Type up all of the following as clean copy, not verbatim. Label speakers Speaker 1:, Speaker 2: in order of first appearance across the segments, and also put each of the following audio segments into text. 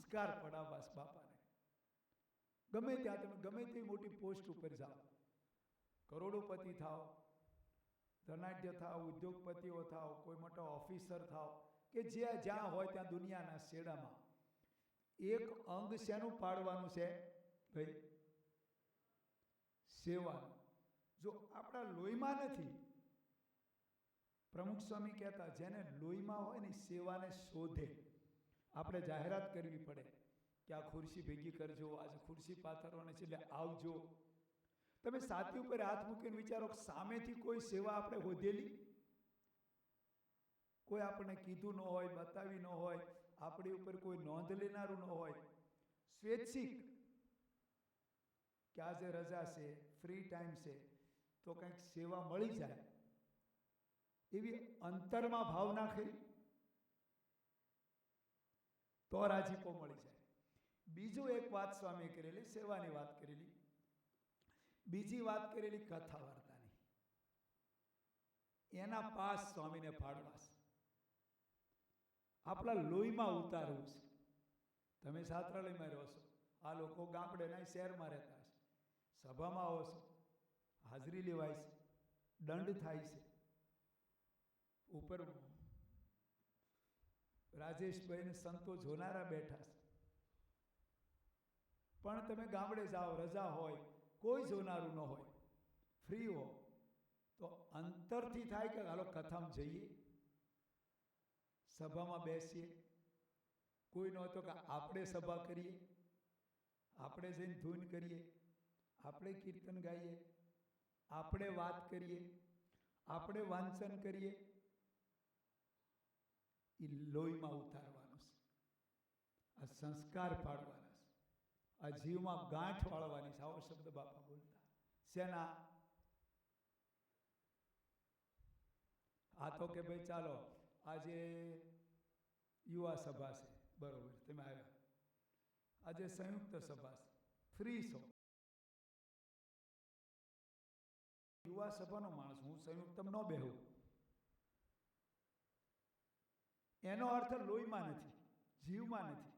Speaker 1: સંસ્કાર પડાવવા બાપાને. ગમે ત્યાં તમે ગમે તે મોટી પોસ્ટ ઉપર જાઓ, કરોડોપતિ થાઓ, ધનાઢ્ય થાવ, ઉદ્યોગપતિઓ થાવ, કોઈ મોટા ઓફિસર થાવ, કે જ્યાં હોય ત્યાં દુનિયાના શેડામાં એક અંગ શેનું પાડવાનું છે ભાઈ? સેવાનું. જો આપણા લોહીમાં નથી, પ્રમુખ સ્વામી કહેતા જેને લોહીમાં હોય ને સેવાને શોધે. આપણે જાહેરાત કરવી પડે કે આ ખુરશી ભેગી કરજો, આજે ખુરશી પાથરવાની છે એટલે આવજો. તમે સાથી ઉપર હાથ મૂકીને વિચારો, સામેથી કોઈ સેવા આપણે હોધેલી? કોઈ આપણને કીધું ન હોય, બતાવી ન હોય, આપણી ઉપર કોઈ નોંધ લેનારું ન હોય, સ્વૈચ્છિક કે આજે રજા છે, ફ્રી ટાઈમ છે, તો કંઈક સેવા મળી જાય એવી અંતરમાં ભાવના ખરી તો રાજીપો મળી જાય. બીજું એક વાત સ્વામી કરેલી, સેવાની વાત કરેલી. બીજી વાત કરેલી કથા વાર્તાની. એના પાસ સ્વામીને ફાળવાસ આપણા લોહીમાં ઉતારવું છે. તમે છાત્રાલયમાં રહો છો, આ લોકો ગામડેના શહેરમાં રહેતા છે, સભામાં આવો છો, હાજરી લેવાય છે, દંડ થાય છે, ઉપર રાજેશભાઈને સંતો જોનારા બેઠા છે, પણ તમે ગામડે જાઓ, રજા હોય, કોઈ જોનારું ન હોય, ફ્રી હો, તો અંતરથી થાય કે હાલો કથામાં જઈએ, સભામાં બેસીએ. કોઈ નહોતો કે આપણે સભા કરીએ, આપણે જઈને ધૂન કરીએ, આપણે કીર્તન ગાઈએ, આપણે વાત કરીએ, આપણે વાંચન કરીએ. એ લોહીમાં ઉતારવાનું છે, આ સંસ્કાર પાડવાના છે, આ જીવમાં ગાંઠ વાળવાની છે. આવો શબ્દ બાપા બોલતા. શેના? આ તો કે ભાઈ ચાલો આજે યુવા સભા છે, બરોબર, તમે આવ્યા, આજે સંયુક્ત સભા છે, ફ્રી છો. યુવા સભાનો માણસ, હું સંયુક્તમ ન બેહું, એનો અર્થ લોહીમાં નથી, જીવમાં નથી.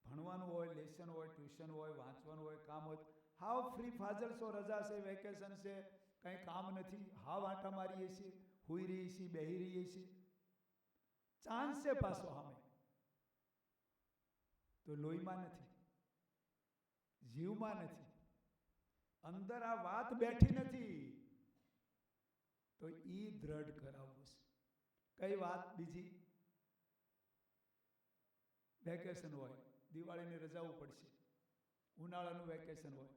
Speaker 1: ભણવાનું હોય, લેસન હોય, ટ્યુશન હોય, વાંચવાનું હોય, કામ હોય, હાવ ફ્રી ફાજલ છો, રજા છે, વેકેશન છે, કંઈ કામ નથી, હાવ આંટા મારીએ છીએ, હુઈ રહીએ છીએ, બેહી રહીએ છીએ. ચાન્સ છે પાછો સામે, તો લોહીમાં નથી, જીવમાં નથી, અંદર આ વાત બેઠી નથી, તો ઈ દ્રઢ કરાવવું છે. કઈ વાત? બીજી, વેકેશન હોય, દિવાળીની રજાઓ પડશે, ઉનાળાનું વેકેશન હોય,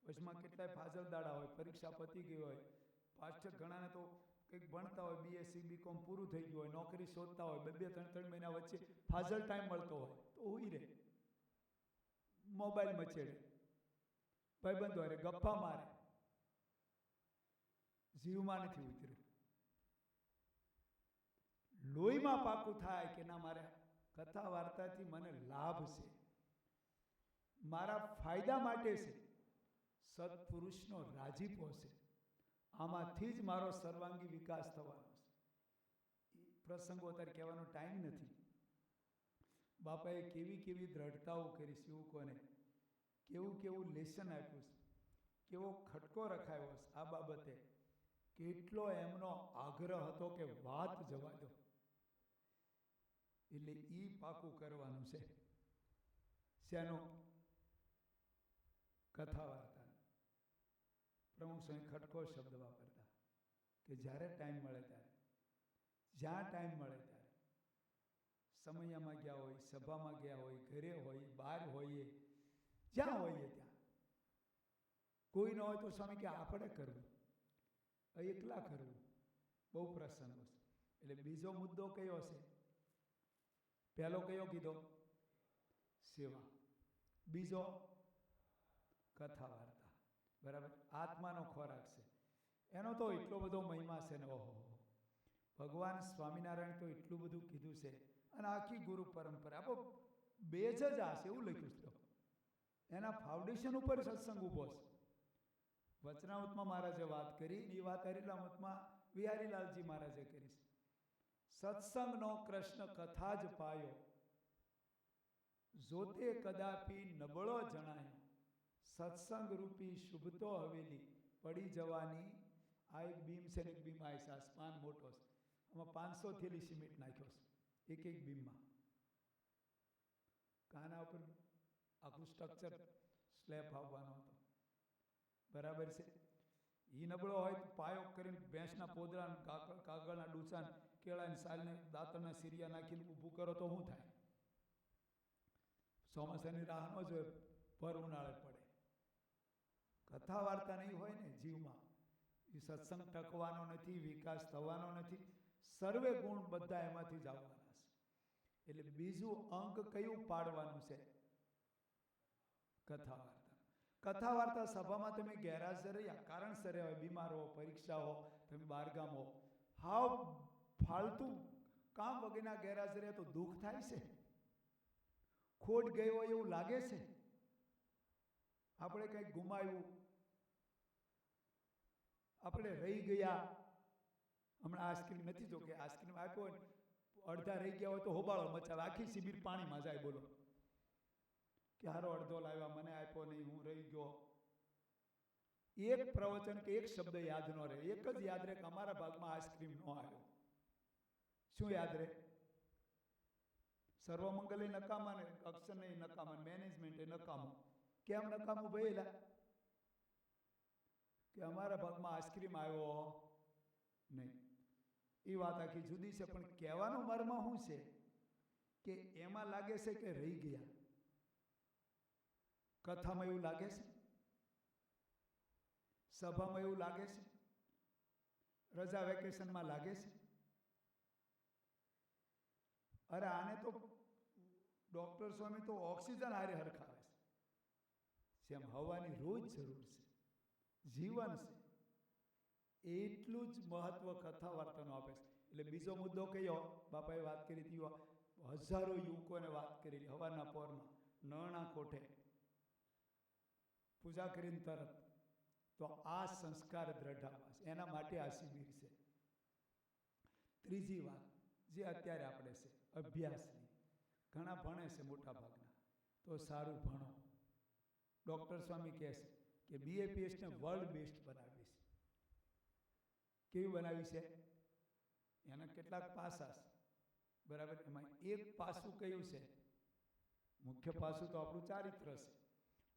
Speaker 1: વચમાં કેટલાય ફાજલ દાડા હોય, પરીક્ષા પતી ગઈ હોય, પાછળ ઘણાને તો કંઈક ભણતા હોય, બીએસસી બીકોમ પૂરું થઈ ગયું હોય, નોકરી શોધતા હોય, 2-3 મહિના વચ્ચે ફાજલ ટાઈમ મળતો હોય, તો હુઈ રહે, મોબાઈલ મચેડે, ભાઈબંધો હારે ગપ્પા મારે, જીવમાં નથી ઉતર્યું. લોહીમાં પાકું થાય કે ના, મારે કથા વાર્તાથી મને લાભ છે, મારા ફાયદા માટે છે, સત્પુરુષનો રાજીપો છે, આમાંથી જ મારો સર્વાંગી વિકાસ થવાનો છે. પ્રસંગો અત્યારે કહેવાનો ટાઈમ નથી. બાપાએ કેવી કેવી દ્રઢતાઓ કરી છે, યુવકોને કેવું કેવું લેસન આપ્યું છે, કેવો ખટકો રખાયો છે આ બાબતે, કેટલો એમનો આગ્રહ હતો કે વાત જવા દો. એટલે ઈ પાકું કરવાનું છે. શેનું? કથા વાર્તાનું. પ્રમુખ સ્વામી ખટકો શબ્દ વાપરતા કે જ્યારે ટાઈમ મળે ત્યારે, જ્યાં ટાઈમ મળે ત્યારે, સમયમાં ગયા હોય, સભામાં ગયા હોય, ઘરે હોય, બહાર હોઈએ, જ્યાં હોઈએ ત્યાં, કોઈ ન હોય તો સ્વામી કે આપણે કરવું, એકલા કરવું, બહુ પ્રસંગો છે. એટલે બીજો મુદ્દો કયો છે? પહેલો કયો કીધો? સેવા. બીજો કથા વાર્તા. બરાબર, આત્માનો ખોરાક છે. એનો તો એટલો બધો મહિમા છે ને, ઓહો, ભગવાન સ્વામિનારાયણ તો એટલું બધું કીધું છે. અને આખી ગુરુ પરંપરા આપો બેઝ જ આ છે એવું લખ્યું છે. એના ફાઉન્ડેશન ઉપર સત્સંગ ઊભો છે. વચનામૃતમાં મહારાજે વાત કરી, એ વાત હરિલામૃતમાં વિહારીલાલજી મહારાજે કરી છે. સત્સંગનો કૃષ્ણ કથા જ પાયો, જોતે કદાપી નબળો જણાયો, સત્સંગ રૂપી શુભતો હવેલી, પડી જવાની. આ એક બીમ છે ને એક બીમ આ છે, સ્પાન મોટો છે, આમાં 500 થેલી સિમેન્ટ નાખ્યો છે એક બીમમાં. કાના ઉપર આખું સ્ટ્રક્ચર સ્લેબ આવવાનો હતો, બરાબર છે. એ નબળો હોય તો પાયો કરીને ભેંસના પોદળા, કાગળના ડૂચા, કેળાની સાલને દાંતરના સિરિયા નાખીને ઊભું કરો તો શું થાય? ચોમાસાની રાહ ન જોઈએ, ભર ઉનાળે પડે. કથા વાર્તા નહીં હોય ને જીવમાં, એ સત્સંગ ટકવાનો નથી, વિકાસ થવાનો નથી. સર્વે ગુણ બધા એમાંથી જ આવવાના છે. એટલે બીજું અંક કયું પાડવાનું છે? કથા વાર્તા. કથા વાર્તા સભામાં તમે ગેરહાજર રહ્યા, કારણસર હોય, બીમાર હો, પરીક્ષા હો, તમે બહારગામ હો, હાવ ફાલતુ કામ વગેરેના ગેરહાજર રહ્યા તો દુઃખ થાય છે, ખોટ ગઈ હોય એવું લાગે છે. આપણે કંઈક ગુમાવ્યું, આપણે રહી ગયા. હમણાં આઈસ્ક્રીમ નથી, જો કે આઈસ્ક્રીમ આપ્યો હોય, અડધા રહી ગયા હોય તો હોબાળો મચાવે, આખી શિબિર પાણીમાં જાય. બોલો કે હારો અડધો લાવ્યા, મને આપ્યો નહીં, હું રહી ગયો. એક પ્રવચન કે એક શબ્દ યાદ ન રહે, એક જ યાદ રહે કે અમારા ભાગમાં આઈસ્ક્રીમ ન આવ્યો. શું યાદ રહે? સર્વમંગલે નકામા ને, અક્ષર નહીં નકામા, મેનેજમેન્ટ એ નકામું. કેમ નકામું ભયેલા? કે અમારા ભાગમાં આઈસ્ક્રીમ આવ્યો નહીં. એ વાત આખી જુદી છે, પણ કહેવાનું મર્મ શું છે કે એમાં લાગે છે કે રહી ગયા. કથામાં એવું લાગે છે, સભામાં એવું લાગે છે, રજા વેકેશનમાં લાગે છે. અરે આને તો ડોક્ટર સ્વામી તો ઓક્સિજન હારે હરખાવે છે. જેમ હવાની રોજ જરૂર છે, જીવન છે, એટલું જ મહત્વ કથા વાર્તાનો આપે છે. એટલે બીજો મુદ્દો કયો બાપાએ વાત કરી હતી, હજારો યુવકોને વાત કરેલી હવાના પોરમાં નરણા કોઠે પૂજા કરીને તરત. તો આ સંસ્કાર દ્રઢાવા છે, એના માટે આ શિબિર છે. ત્રીજી વાત જે અત્યારે આપણે છે અભ્યાસની, ઘણા ભણે છે મોટા ભાગના, તો સારું ભણો. ડોક્ટર સ્વામી કહે છે કે BAPS ને વર્લ્ડ બેસ્ટ બનાવી છે. કેવી બનાવી છે? એના કેટલાક પાસા છે, બરાબર. એમાં એક પાસું કયું છે? મુખ્ય પાસું તો આપણું ચારિત્ર છે,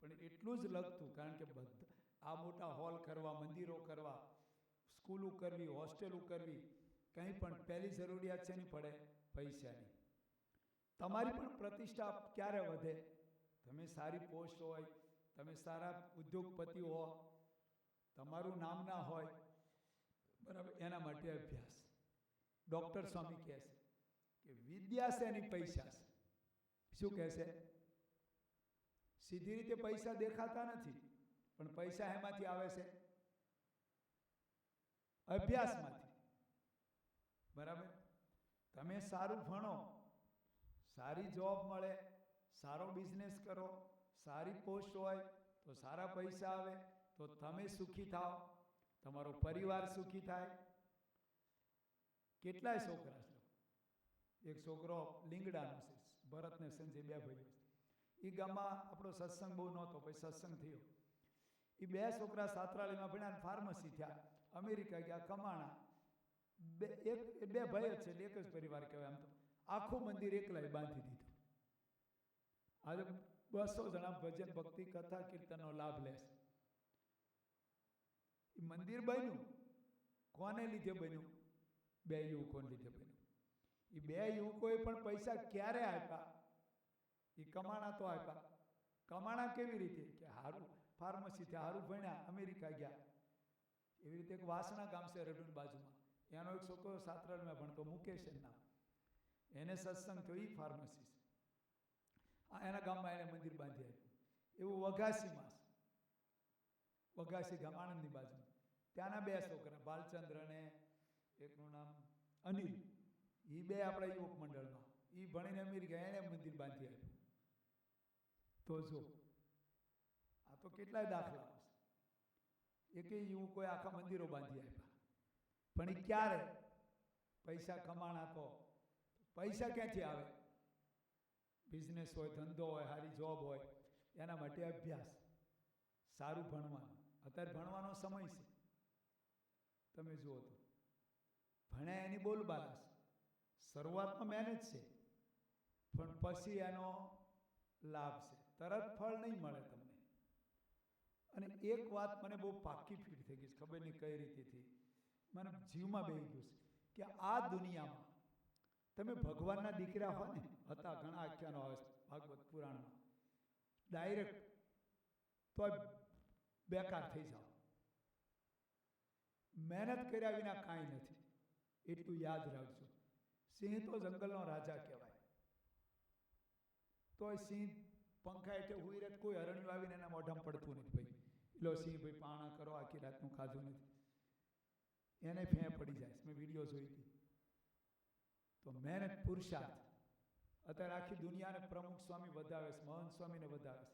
Speaker 1: પણ એટલું જ લગતું, કારણ કે બધા આ મોટા હોલ કરવા, મંદિરો કરવા, સ્કૂલો કરવી, હોસ્ટેલો કરવી, કંઈ પણ પહેલી જરૂરિયાત છે નહીં પડે? પૈસાની. તમારી પણ પ્રતિષ્ઠા ક્યારે વધે? તમે સારી પોસ્ટ હોય, તમે સારા ઉદ્યોગપતિ હો, તમારું નામ ના હોય, બરાબર. એના માટે અભ્યાસ. ડોક્ટર સ્વામી કહે છે કે વિદ્યા છે એની પૈસા છે. શું કહે છે? સીધી રીતે પૈસા દેખાતા નથી, પણ પૈસા એમાંથી આવે છે? અભ્યાસમાંથી, બરાબર. તમે સારું ભણો, સારી જોબ મળે, સારો બિઝનેસ કરો, સારી પોસ્ટ હોય તો સારા પૈસા આવે, તો તમે સુખી થાઓ, તમારો પરિવાર સુખી થાય. કેટલાય છોકરા છે, એક છોકરો લીંગડાનો છે, ભરત ને સંજય, બે ભાઈઓ. એ ગામમાં આપણો સત્સંગ બહુ નહોતો, પછી સત્સંગ થયો. એ બે છોકરા સાત્રાળીમાં ભણ્યા, ફાર્મસી થયા, અમેરિકા ગયા, કમાણા. બે ભાઈ જ છે, એક જ પરિવાર કહેવાય. આમ તો આખું મંદિર એકલાય બાંધી દીધું. આજે 200 જણા ભજન ભક્તિ કથા કીર્તનનો લાભ લેશે. એ મંદિર બન્યું કોને લીધે બન્યું? બે યુવકોને લીધે બન્યું. એ બે યુવકોએ પણ પૈસા ક્યારે આપ્યા? એ કમાણા તો આપ્યા. કમાણા કેવી રીતે? કે હારું ફાર્મસીથી હારું ભણ્યા, અમેરિકા ગયા. એવી રીતે એક વાસણા ગામ છે રડુન બાજુમાં, એનો એક છોકરો સાત્રાળીમાં ભણતો, મુકેશ નામ, એને સત્સંગ થયો, એ ફાર્મસી છે. એના ગામમાં એને મંદિર બાંધી આપ્યું. એવું વઘાસીમાં છે, વઘાસી ગામ આણંદની બાજુ, ત્યાંના બે છોકરા, બાલચંદ્ર અને એકનું નામ અનિલ, એ બે આપણા યુવક મંડળમાં, એ ભણીને અમેરિકા, એને મંદિર બાંધી આપ્યું. તો જો આ તો કેટલાય દાખલા છે. એકે યુવકોએ આખા મંદિરો બાંધી આપ્યા. પણ એ ક્યારે? પૈસા કમાણા તો. પૈસા ક્યાંથી આવે? બિઝનેસ હોય, ધંધો હોય, સારી જોબ હોય, એના માટે અભ્યાસ, સારું ભણવાનું. અત્યારે ભણવાનો સમય છે. તમે જુઓ તો ભણ્યા એની બોલબાલા છે. શરૂઆતમાં મહેનત છે, પણ પછી એનો લાભ છે. તરત ફળ નહીં મળે તમને. અને એક વાત મને બહુ પાકી ફીટ થઈ ગઈ છે, ખબર નહીં કઈ રીતેથી મને જીવમાં બેસી ગયું છે કે આ દુનિયામાં તમે ભગવાનના દીકરા હો ને, હતા ઘણા આખ્યાનો આવે છે ભાગવત પુરાણમાં, ડાયરેક્ટ તો બેકાર થઈ જાઓ. મહેનત કર્યા વિના કાંઈ નથી, એટલું યાદ રાખજો. સિંહ તો જંગલનો રાજા કહેવાય, તોય સિંહ પંખા હેઠે હુઈ રહે, કોઈ હરણ્યું આવીને એના મોઢામાં પડતું નથી. ભાઈ એલો સિંહ ભાઈ પાણા કરો, આખી રાતનું ખાધું નથી, એને ફેં પડી જાય. મેં વિડીયો જોઈ હતી. તો મહેનત, પુરુષાર્થ. અત્યારે આખી દુનિયાને પ્રમુખ સ્વામી વધાવે છે, મહંત સ્વામીને વધાવે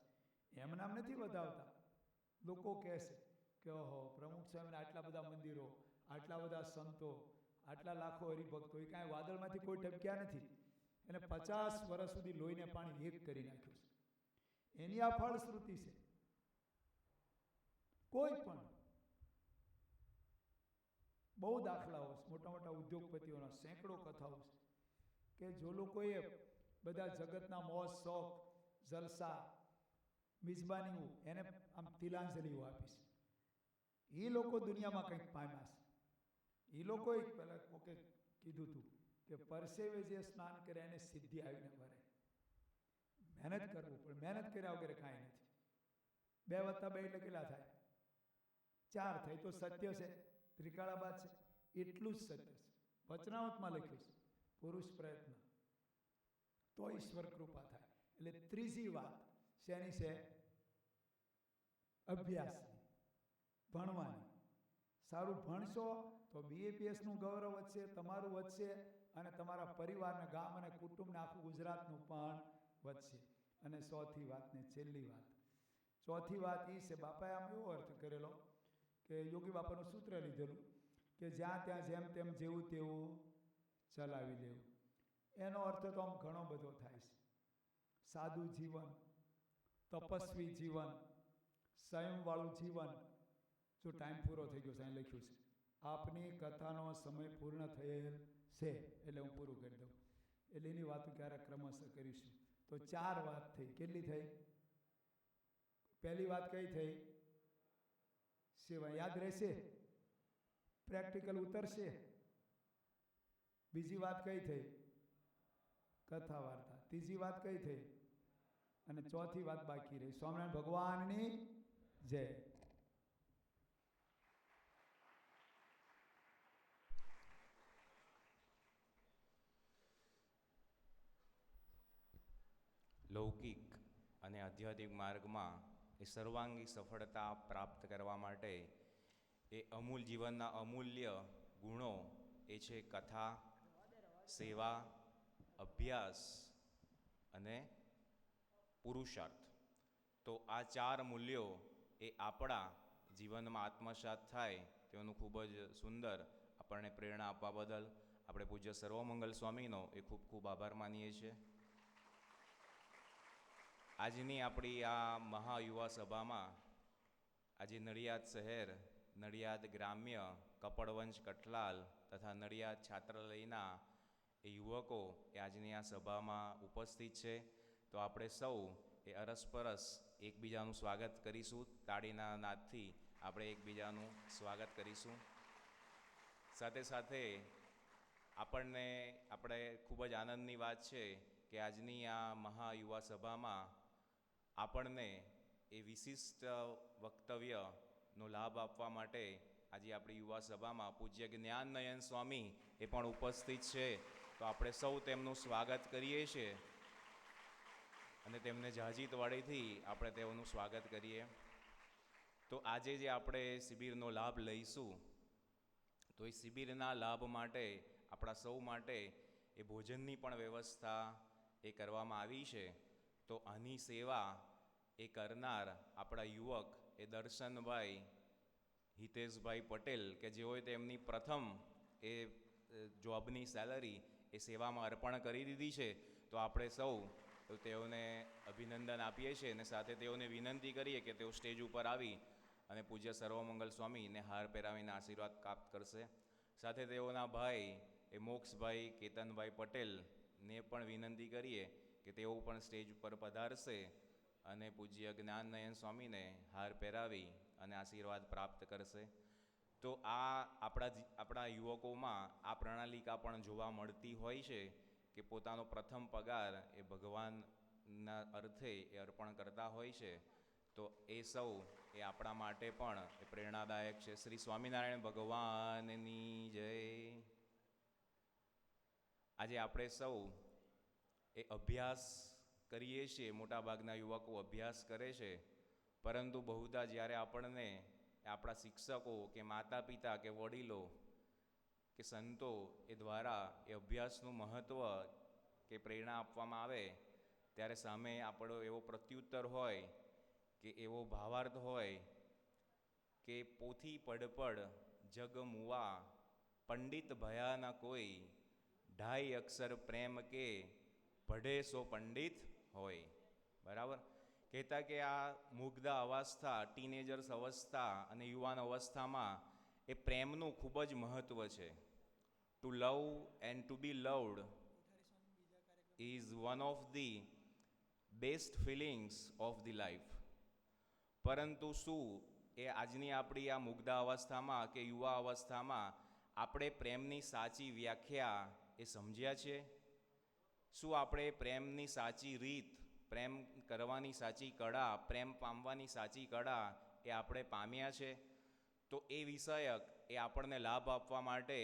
Speaker 1: છે. એમ નામ નથી વધાવતા. લોકો કહેશે કે ઓહો, પ્રમુખ સ્વામીને આટલા બધા મંદિરો, આટલા બધા સંતો, આટલા લાખો હરિભક્તો, એ કાંઈ વાદળમાંથી કોઈ ટપક્યા નથી. એને 50 વર્ષ સુધી લોહીને પાણી એક કરી નાખ્યું છે. એની આ ફળશ્રુતિ છે. કોઈ પણ બહુ દાખલાઓ છે, મોટા મોટા ઉદ્યોગપતિઓના સેંકડો કથાઓ છે કે જો લોકોએ બધા જગતના મોજ શોખ, જલસા, મિજબાનીઓ એને આમ તિલાંજલિઓ આપી છે. એ લોકો દુનિયામાં કંઈક પામ્યા છે. એ લોકોએ પહેલા કોકે કીધું હતું કે પરસેવે જે સ્નાન કરે એને સિદ્ધિ આવીને વરે. મહેનત કરવું પણ મહેનત કર્યા વગેરે કાંઈ નથી. 2 + 2 એટલે કેટલા થાય? 4 થાય. તો સત્ય છે, ત્રિકાળાબાદ છે, એટલું જ સત્ય છે. વચનામૃતમાં લખ્યું છે પુરુષ પ્રયત્ન તો ઈશ્વર કૃપા થાય. એટલે ત્રીજી વાત શેની છે? અભ્યાસની, ભણવાની. સારું ભણશો તો BAPSનું ગૌરવ વધશે, તમારું વધશે, અને તમારા પરિવારને, ગામ અને કુટુંબને, આખું ગુજરાતનું પણ વધશે. અને ચોથી વાત ને છેલ્લી વાત, ચોથી વાત એ છે, બાપાએ આમ એવો અર્થ કરેલો કે યોગી બાપાનું સૂત્ર લીધેલું કે જ્યાં ત્યાં જેમ તેમ જેવું તેવું ચલાવી લેવું. એનો અર્થ તો આમ ઘણો બધો થાય છે. સાદું જીવન, તપસ્વી જીવન, સંયમવાળું જીવન. જો ટાઈમ પૂરો થઈ ગયો છે, અહીં લખ્યું છે આપની કથાનો સમય પૂર્ણ થયેલ છે, એટલે હું પૂરું કરી દઉં. એટલે એની વાતો ક્યારેક ક્રમશઃ કરીશું. તો 4 વાત થઈ. કેટલી થઈ? પહેલી વાત કઈ થઈ? સેવા. યાદ રહેશે? પ્રેક્ટિકલ ઉતરશે. બીજી વાત કઈ થઈ? કથા વાર્તા. ત્રીજી વાત કઈ થઈ? અને ચોથી વાત બાકી રહી. સ્વામિનારાયણ ભગવાનની જય.
Speaker 2: લૌકિક અને આધ્યાત્મિક માર્ગમાં એ સર્વાંગી સફળતા પ્રાપ્ત કરવા માટે એ જીવનના અમૂલ્ય ગુણો એ છે કથા, સેવા, અભ્યાસ અને પુરુષાર્થ. તો આ 4 મૂલ્યો એ આપણા જીવનમાં આત્મસાત થાય તેનું ખૂબ જ સુંદર આપણને પ્રેરણા આપવા બદલ આપણે પૂજ્ય સર્વમંગલ સ્વામીનો એ ખૂબ ખૂબ આભાર માનીએ છીએ. આજની આપણી આ મહાયુવા સભામાં આજે નડિયાદ શહેર, નડિયાદ ગ્રામ્ય, કપડવંશ કઠલાલ તથા નડિયાદ છાત્રાલયના એ યુવકો એ આજની આ સભામાં ઉપસ્થિત છે. તો આપણે સૌ એ અરસપરસ એકબીજાનું સ્વાગત કરીશું. તાળીના નાદથી આપણે એકબીજાનું સ્વાગત કરીશું. સાથે સાથે આપણે ખૂબ જ આનંદની વાત છે કે આજની આ મહાયુવા સભામાં આપણને એ વિશિષ્ટ વક્તવ્યનો લાભ આપવા માટે આજે આપણી યુવા સભામાં પૂજ્ય જ્ઞાનનયન સ્વામી એ પણ ઉપસ્થિત છે. તો આપણે સૌ તેમનું સ્વાગત કરીએ છીએ અને તેમને જાજી તાળીથી આપણે તેઓનું સ્વાગત કરીએ. તો આજે જે આપણે શિબિરનો લાભ લઈશું, તો એ શિબિરના લાભ માટે આપણા સૌ માટે એ ભોજનની પણ વ્યવસ્થા એ કરવામાં આવી છે. તો આની સેવા એ કરનાર આપણા યુવક એ દર્શનભાઈ હિતેશભાઈ પટેલ કે જેઓએ તેમની પ્રથમ એ જોબની સેલરી એ સેવામાં અર્પણ કરી દીધી છે. તો આપણે સૌ તો તેઓને અભિનંદન આપીએ છીએ અને સાથે તેઓને વિનંતી કરીએ કે તેઓ સ્ટેજ ઉપર આવી અને પૂજ્ય સર્વમંગલ સ્વામીને હાર પહેરાવીને આશીર્વાદ પ્રાપ્ત કરશે. સાથે તેઓના ભાઈ એ મોક્ષભાઈ કેતનભાઈ પટેલને પણ વિનંતી કરીએ કે તેઓ પણ સ્ટેજ ઉપર પધારશે અને પૂજ્ય જ્ઞાનનયન સ્વામીને હાર પહેરાવી અને આશીર્વાદ પ્રાપ્ત કરશે. તો આ આપણા યુવકોમાં આ પ્રણાલિકા પણ જોવા મળતી હોય છે કે પોતાનો પ્રથમ પગાર એ ભગવાનના અર્થે એ અર્પણ કરતા હોય છે. તો એ સૌ એ આપણા માટે પણ એ પ્રેરણાદાયક છે. શ્રી સ્વામિનારાયણ ભગવાનની જય. આજે આપણે સૌ એ અભ્યાસ કરીએ છીએ, મોટાભાગના યુવકો અભ્યાસ કરે છે, પરંતુ બહુધા જ્યારે આપણને આપણા શિક્ષકો કે માતા પિતા કે વડીલો કે સંતો એ દ્વારા એ અભ્યાસનું મહત્ત્વ કે પ્રેરણા આપવામાં આવે ત્યારે સામે આપણો એવો પ્રત્યુત્તર હોય કે એવો ભાવાર્થ હોય કે પોથી પડપડ જગ મુવા પંડિત ભયાના કોઈ, ઢાઈ અક્ષર પ્રેમ કે પઢે સો પંડિત હોય. બરાબર કહેતા કે આ મુગ્ધા અવસ્થા, ટીનેજર્સ અવસ્થા અને યુવાન અવસ્થામાં એ પ્રેમનું ખૂબ જ મહત્ત્વ છે. To love and to be loved is one of the best feelings of the life. પરંતુ શું એ આજની આપણી આ મુગ્ધા અવસ્થામાં કે યુવા અવસ્થામાં આપણે પ્રેમની સાચી વ્યાખ્યા એ સમજ્યા છે? શું આપણે પ્રેમની સાચી રીત, પ્રેમ કરવાની સાચી કળા, પ્રેમ પામવાની સાચી કળા એ આપણે પામ્યા છે? તો એ વિષયક એ આપણને લાભ આપવા માટે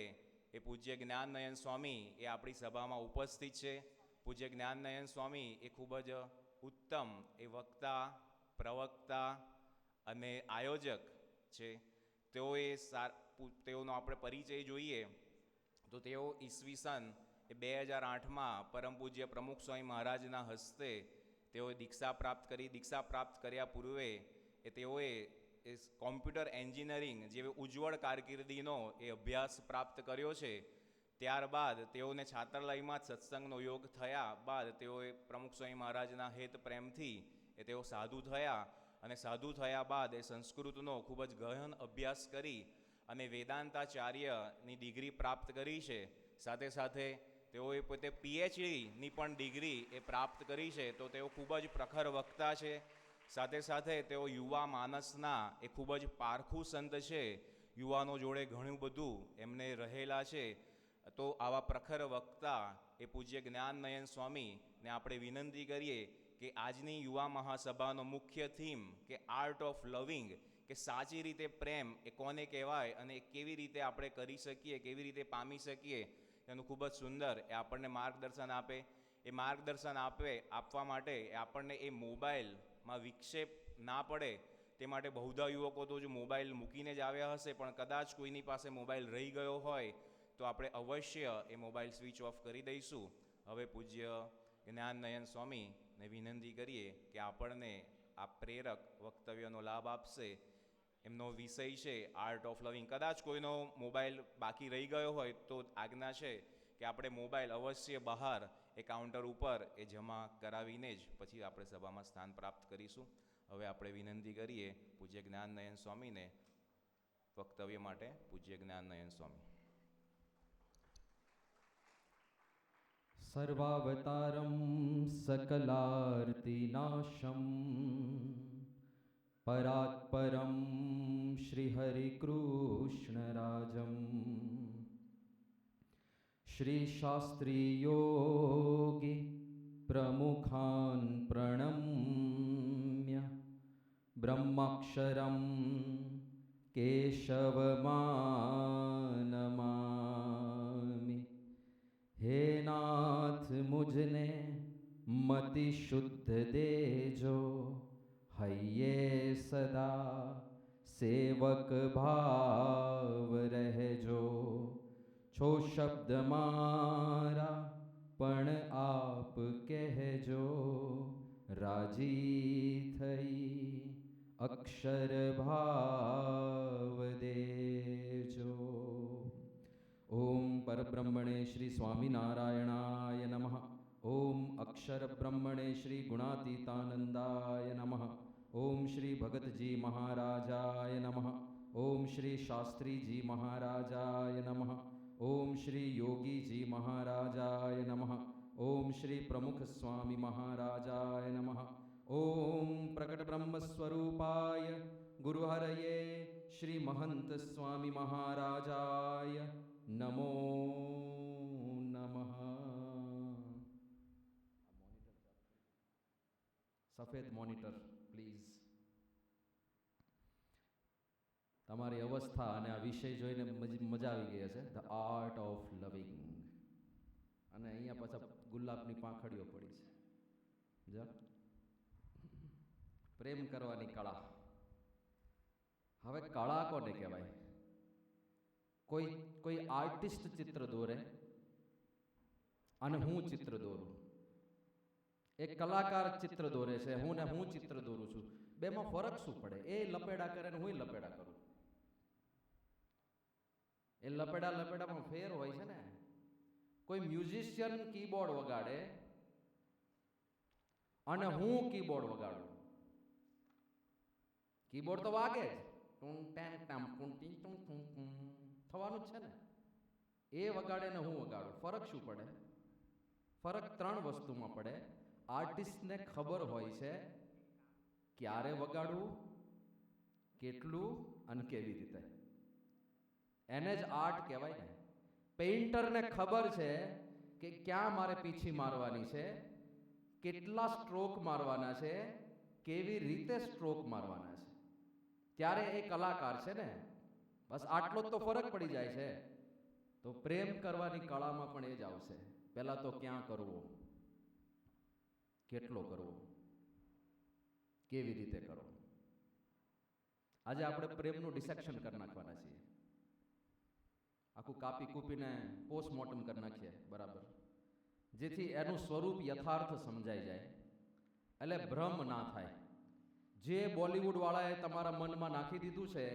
Speaker 2: એ પૂજ્ય જ્ઞાનનયન સ્વામી એ આપણી સભામાં ઉપસ્થિત છે. પૂજ્ય જ્ઞાનનયન સ્વામી એ ખૂબ જ ઉત્તમ એ વક્તા, પ્રવક્તા અને આયોજક છે. તેઓનો આપણે પરિચય જોઈએ તો તેઓ ઈસવીસન 2008માં પરમ પૂજ્ય પ્રમુખ સ્વામી મહારાજના હસ્તે તેઓએ દીક્ષા પ્રાપ્ત કરી. દીક્ષા પ્રાપ્ત કર્યા પૂર્વે તેઓએ કોમ્પ્યુટર એન્જિનિયરિંગ જેવી ઉજ્જવળ કારકિર્દીનો એ અભ્યાસ પ્રાપ્ત કર્યો છે. ત્યારબાદ તેઓને છાત્રાલયમાં જ સત્સંગનો યોગ થયા બાદ તેઓએ પ્રમુખ સ્વામી મહારાજના હેત પ્રેમથી તેઓ સાધુ થયા અને સાધુ થયા બાદ એ સંસ્કૃતનો ખૂબ જ ગહન અભ્યાસ કરી અને વેદાંતાચાર્યની ડિગ્રી પ્રાપ્ત કરી છે. સાથે સાથે તેઓએ પોતે PhDની પણ ડિગ્રી એ પ્રાપ્ત કરી છે. તો તેઓ ખૂબ જ પ્રખર વક્તા છે. સાથે સાથે તેઓ યુવા માનસના એ ખૂબ જ પારખું સંત છે. યુવાનો જોડે ઘણું બધું એમને રહેલા છે. તો આવા પ્રખર વક્તા એ પૂજ્ય જ્ઞાનનયન સ્વામીને આપણે વિનંતી કરીએ કે આજની યુવા મહાસભાનો મુખ્ય થીમ કે આર્ટ ઓફ લવિંગ, કે સાચી રીતે પ્રેમ એ કોને કહેવાય અને કેવી રીતે આપણે કરી શકીએ, કેવી રીતે પામી શકીએ, એનું ખૂબ જ સુંદર એ આપણને માર્ગદર્શન આપે. એ માર્ગદર્શન આપવા માટે આપણને એ મોબાઈલમાં વિક્ષેપ ના પડે તે માટે બહુધા યુવકો તો જો મોબાઈલ મૂકીને જ આવ્યા હશે, પણ કદાચ કોઈની પાસે મોબાઈલ રહી ગયો હોય તો આપણે અવશ્ય એ મોબાઈલ સ્વિચ ઓફ કરી દઈશું. હવે પૂજ્ય જ્ઞાનનયન સ્વામીને વિનંતી કરીએ કે આપણને આ પ્રેરક વક્તવ્યનો લાભ આપશે. એમનો વિષય છે આર્ટ ઓફ લવિંગ. કદાચ કોઈનો મોબાઈલ બાકી રહી ગયો હોય તો આજ્ઞા છે કે આપણે મોબાઈલ અવશ્ય બહાર એ કાઉન્ટર ઉપર એ જમા કરાવીને જ પછી આપણે સભામાં સ્થાન પ્રાપ્ત કરીશું. હવે આપણે વિનંતી કરીએ પૂજ્ય જ્ઞાનનયન સ્વામીને વક્તવ્ય માટે. પૂજ્ય જ્ઞાનનયન સ્વામી.
Speaker 3: સર્વાવતારમ સકલાર્તિનાશમ પરાત્પરમ શ્રીહરિકૃષ્ણરાજમ શ્રીશાસ્ત્રીયોગી પ્રમુખાન પ્રણમ્ય બ્રહ્માક્ષરમ કેશવમાનમામિ. હે નાથ મુझने મતિ શુદ્ધ દેજો, હૈયે સદા સેવક ભાવ રહેજો. છો શબ્દ મારા પણ આપ કહેજો, રાજી થઈ અક્ષર ભાવ દેજો. ઓમ પરબ્રહ્મણે શ્રી સ્વામિનારાયણાય નમઃ. ઓમ અક્ષર બ્રહ્મણે શ્રી ગુણાતીતાનંદાય નમઃ. ઓમ શ્રી ભગતજી મહારાજાય નમઃ. ઓમ શ્રી શાસ્ત્રીજી મહારાજાય નમઃ. ઓમ શ્રી યોગીજી મહારાજાય નમઃ. ઓમ શ્રી પ્રમુખ સ્વામી મહારાજાય નમઃ. ઓમ પ્રકટ બ્રહ્મ સ્વરૂપાય ગુરુહરયે શ્રી મહંત સ્વામી મહારાજાય નમો નમઃ. સફેદ મોનિટર પ્લીઝ. તમારી અવસ્થા અને આ વિષય જોઈને મજા આવી ગઈ હશે, ધ આર્ટ ઓફ લવિંગ. અને અહીંયા પાછા ગુલાબની પાંખડીઓ પડી છે. જો પ્રેમ કરવાની કળા. હવે કળા કોને કહેવાય? કોઈ આર્ટિસ્ટ ચિત્ર દોરે અને હું ચિત્ર દોરું. એક કલાકાર ચિત્ર દોરે છે, હું ચિત્ર દોરું છું. બેમાં ફરક શું પડે? એ લપેડા કરે ને હું લપેડા કરું. એ લપેડામાં ફેર હોય છે ને. કોઈ મ્યુઝિશિયન કીબોર્ડ વગાડે અને હું કીબોર્ડ વગાડું. કીબોર્ડ તો વાગે જ, થવાનું જ છે ને. એ વગાડે ને હું વગાડું. ફરક શું પડે? ફરક 3 વસ્તુમાં પડે. આર્ટિસ્ટને ખબર હોય છે ક્યારે વગાડવું, કેટલું અને કેવી રીતે. એને જ આર્ટ કહેવાય ને. પેઇન્ટરને ખબર છે કે ક્યાં મારે પીછી મારવાની છે, કેટલા સ્ટ્રોક મારવાના છે, કેવી રીતે સ્ટ્રોક મારવાના છે. ત્યારે એ કલાકાર છે ને. બસ આટલો જ તો ફરક પડી જાય છે. તો પ્રેમ કરવાની કળામાં પણ એ જ આવશે. પહેલા તો ક્યાં કરવો, કેટલો કરવો, કેવી રીતે કરવો. આજે આપણે પ્રેમનું ડિસેક્શન કરી નાખવાના છીએ. આખું કાપી કૂપીને પોસ્ટમોર્ટમ કરી નાખીએ, બરાબર, જેથી એનું સ્વરૂપ યથાર્થ સમજાઈ જાય, એટલે ભ્રમ ના થાય. જે બોલિવૂડ વાળાએ તમારા મનમાં નાખી દીધું છે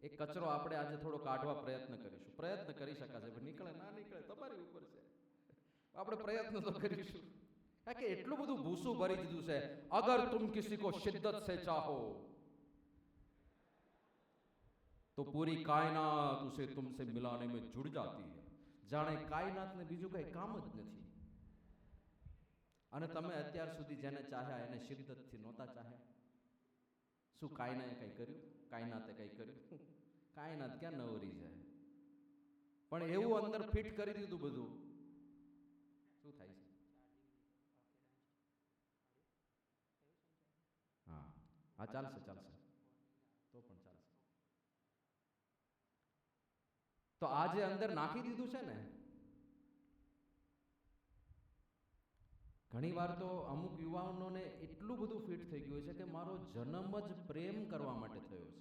Speaker 3: એ કચરો આપણે આજે થોડો કાઢવા પ્રયત્ન કરીશું. પ્રયત્ન કરી શકાશે, નીકળે ના નીકળે તમારી ઉપર છે. આપણે પ્રયત્ન તો કરીશું. કારણ કે એટલું બધું ભૂસું ભરી દીધું છે. અગર તુમ કિસી કો શિદ્દત સે ચાહો તો પૂરી કાયનાત ઉસે તુમસે મિલાને મેં जुड़ जाती है. જાણે કાયનાતને બીજું કઈ કામ જ નથી. અને તમે અત્યાર સુધી જેને ચાહ્યા એને શિદ્દતથી નહોતા ચાહ્યા. શું કાયનાએ કઈ કર્યું? કાયનાતે કઈ કર્યું? કાયનાત ક્યાં નવરી છે. પણ એવું અંદર ફિટ કરી દીધું બધું. શું થાય છે? હા હા, ચાલશે ચાલશે, તો પણ ચાલશે. તો આ જે અંદર નાખી દીધું છે ને, ઘણી વાર તો અમુક યુવાનોને એટલું બધું ફિટ થઈ ગયું છે કે મારો જન્મ જ પ્રેમ કરવા માટે થયો છે.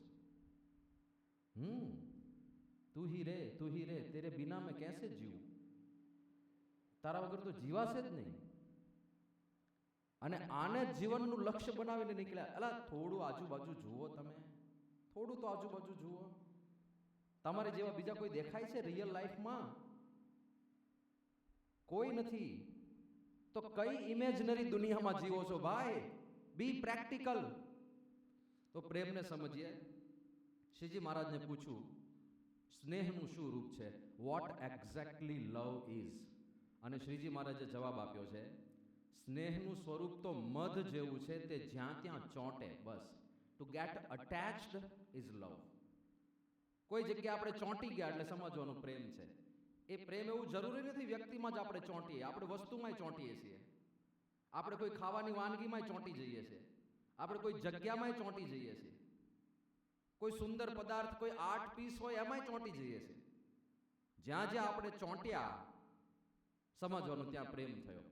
Speaker 3: તું હી રે તેરે બિના મેં કેસે જીવું. તારા વગર તો જીવાશે જ નહીં. અને આને જીવનનું લક્ષ્ય બનાવીને નીકળ્યા. અલા થોડું આજુબાજુ જુઓ, તમે થોડું તો આજુબાજુ જુઓ. તમારે જેવા બીજા કોઈ દેખાય છે રિયલ લાઈફમાં? કોઈ નથી. તો કઈ ઇમેજનરી દુનિયામાં જીવો છો ભાઈ? બી પ્રેક્ટિકલ. તો પ્રેમને સમજીએ. શ્રીજી મહારાજને પૂછ્યું સ્નેહનું શું રૂપ છે, વોટ એક્ઝેક્ટલી લવ ઇઝ. અને શ્રીજી મહારાજે જવાબ આપ્યો છે સ્નેહનું સ્વરૂપ તો મધ જેવું છે, તે જ્યાં ત્યાં ચોંટે. બસ. To get attached is love. કોઈ જગ્યાએ આપણે ચોંટી ગયા એટલે સમજવાનું પ્રેમ છે. એ પ્રેમ એવું જરૂરી નથી વ્યક્તિમાં જ આપણે ચોંટીએ. આપણે વસ્તુમાં ચોંટીએ છીએ. આપણે કોઈ ખાવાની વાનગીમાં ચોંટી જઈએ છીએ. આપણે કોઈ જગ્યામાં ચોંટી જઈએ છીએ. કોઈ સુંદર પદાર્થ, કોઈ આર્ટ પીસ હોય એમાં ચોંટી જઈએ છીએ. જ્યાં જ્યાં આપણે ચોંટ્યા સમજવાનું ત્યાં પ્રેમ થયો.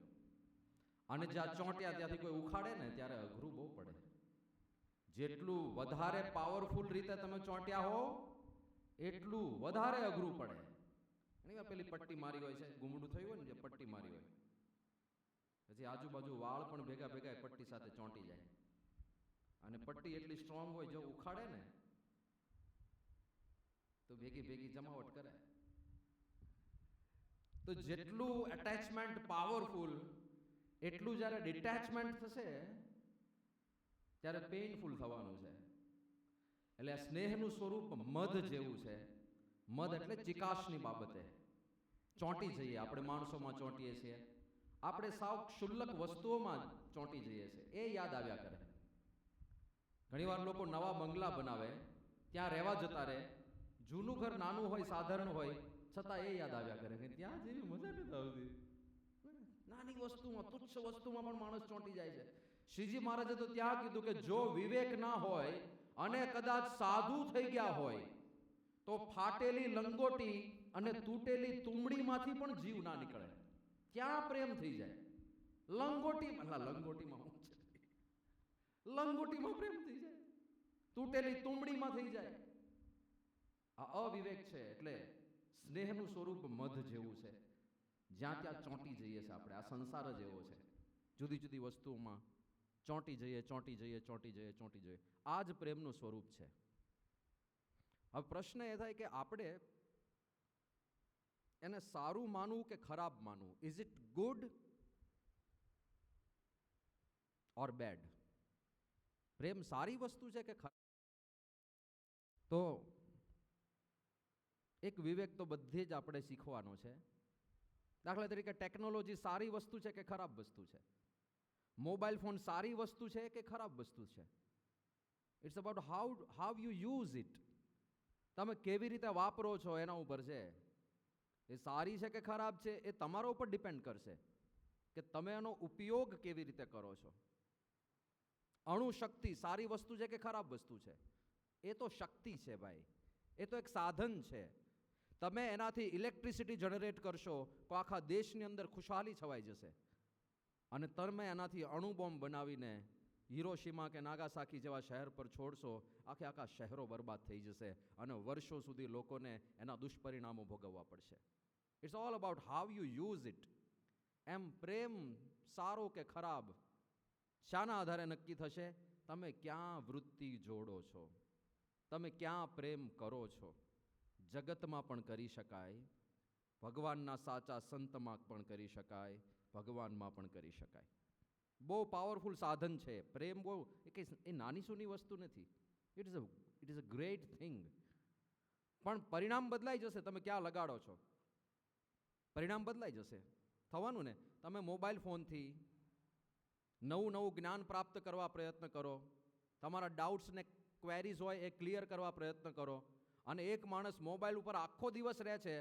Speaker 3: અને જ્યાં ચોંટ્યા ત્યાંથી કોઈ ઉખાડે ને ત્યારે અઘરું બહુ પડે. જેટલું વધારે પાવરફુલ રીતે તમે ચોંટ્યા હો એટલું વધારે અઘરું પડે. ઘણી પેલી પટ્ટી મારી હોય છે, ગુમડું થયું હોય ને, જે પટ્ટી મારી હોય પછી આજુબાજુ વાળ પણ ભેગા ભેગા પટ્ટી સાથે ચોંટી જાય. અને પટ્ટી એટલી સ્ટ્રોંગ હોય, જો ઉખાડે ને તો ભેગી ભેગી જમાવટ કરે. તો જેટલું એટેચમેન્ટ પાવરફુલ એટલું જ્યારે ડિટેચમેન્ટ થશે ત્યારે પેઇનફુલ થવાનું છે. એટલે આ સ્નેહનું સ્વરૂપ મધ જેવું છે. મધ એટલે ચિકાશની બાબતે ચોંટી જઈએ. આપણે માણસોમાં ચોંટીએ છીએ, આપણે સાવ ક્ષુલ્લક વસ્તુઓમાં ચોંટી જઈએ છીએ, એ યાદ આવ્યા કરે. ઘણીવાર લોકો નવા બંગલા બનાવે, ત્યાં રહેવા જતા રહે, જૂનું ઘર નાનું હોય, સાધારણ હોય, છતાં એ યાદ આવ્યા કરે કે ત્યાં જેવી મજા નથી આવતી. નાની વસ્તુમાં, તુચ્છ વસ્તુમાં પણ માણસ ચોંટી જાય છે. શ્રીજી મહારાજે તો ત્યાં કીધું કે જો વિવેક ના હોય અને કદાચ સાધુ થઈ ગયા હોય તો ફાટેલી લંગોટી અને તૂટેલી તુંબડીમાંથી પણ જીવ ના નીકળે. ત્યાં પ્રેમ થઈ જાય. લંગોટીમાં શું છે? લંગોટીમાં પ્રેમ થઈ જાય, તૂટેલી તુંબડીમાં થઈ જાય. આ અવિવેક છે. એટલે સ્નેહનું સ્વરૂપ મધ જેવું છે. જ્યાં ત્યાં ચોંટી જઈએ છે આપણે. આ સંસાર જ એવો છે. જુદી જુદી વસ્તુઓમાં ચોંટી જઈએ, ચોંટી જઈએ, ચોંટી જઈએ, ચોંટી જઈએ. આ જ પ્રેમનું સ્વરૂપ છે. હવે પ્રશ્ન એ થાય કે આપણે એને સારું માનવું કે ખરાબ માનવું. Is it good or bad? પ્રેમ સારી વસ્તુ છે કે ખરાબ? તો એક વિવેક તો બધે જ આપણે શીખવાનો છે. દાખલા તરીકે ટેકનોલોજી સારી વસ્તુ છે કે ખરાબ વસ્તુ છે? મોબાઈલ ફોન સારી વસ્તુ છે કે ખરાબ વસ્તુ છે? It's about how you use it. તમે કેવી રીતે વાપરો છો એના ઉપર છે. એ સારી છે કે ખરાબ છે એ તમારા ઉપર ડિપેન્ડ કરશે કે તમે એનો ઉપયોગ કેવી રીતે કરો છો. અણુ શક્તિ સારી વસ્તુ છે કે ખરાબ વસ્તુ છે? એ તો શક્તિ છે ભાઈ, એ તો એક સાધન છે. તમે એનાથી ઇલેક્ટ્રિસિટી જનરેટ કરશો તો આખા દેશની અંદર ખુશહાલી છવાઈ જશે. અને તમે એનાથી અણુ બોમ્બ બનાવીને હિરોશીમા કે નાગાસાકી જેવા શહેર પર છોડશો, આખા શહેરો બરબાદ થઈ જશે અને વર્ષો સુધી લોકોને એના દુષ્પરિણામો ભોગવવા પડશે. It's all about how you use it. એમ પ્રેમ સારો કે ખરાબ શાના આધારે નક્કી થશે? તમે ક્યાં વૃત્તિ જોડો છો, તમે ક્યાં પ્રેમ કરો છો. જગતમાં પણ કરી શકાય, ભગવાનના સાચા સંતમાં પણ કરી શકાય, ભગવાનમાં પણ કરી શકાય. બહુ પાવરફુલ સાધન છે પ્રેમ. બહુ એ નાની સૂની વસ્તુ નથી. It is a great thing. પણ પરિણામ બદલાઈ જશે. તમે ક્યાં લગાડો છો, પરિણામ બદલાઈ જશે. થવાનું ને. તમે મોબાઈલ ફોનથી નવું જ્ઞાન પ્રાપ્ત કરવા પ્રયત્ન કરો, તમારા ડાઉટ્સ ને ક્વેરીઝ હોય એ ક્લિયર કરવા પ્રયત્ન કરો. અને એક માણસ મોબાઈલ ઉપર આખો દિવસ રહે છે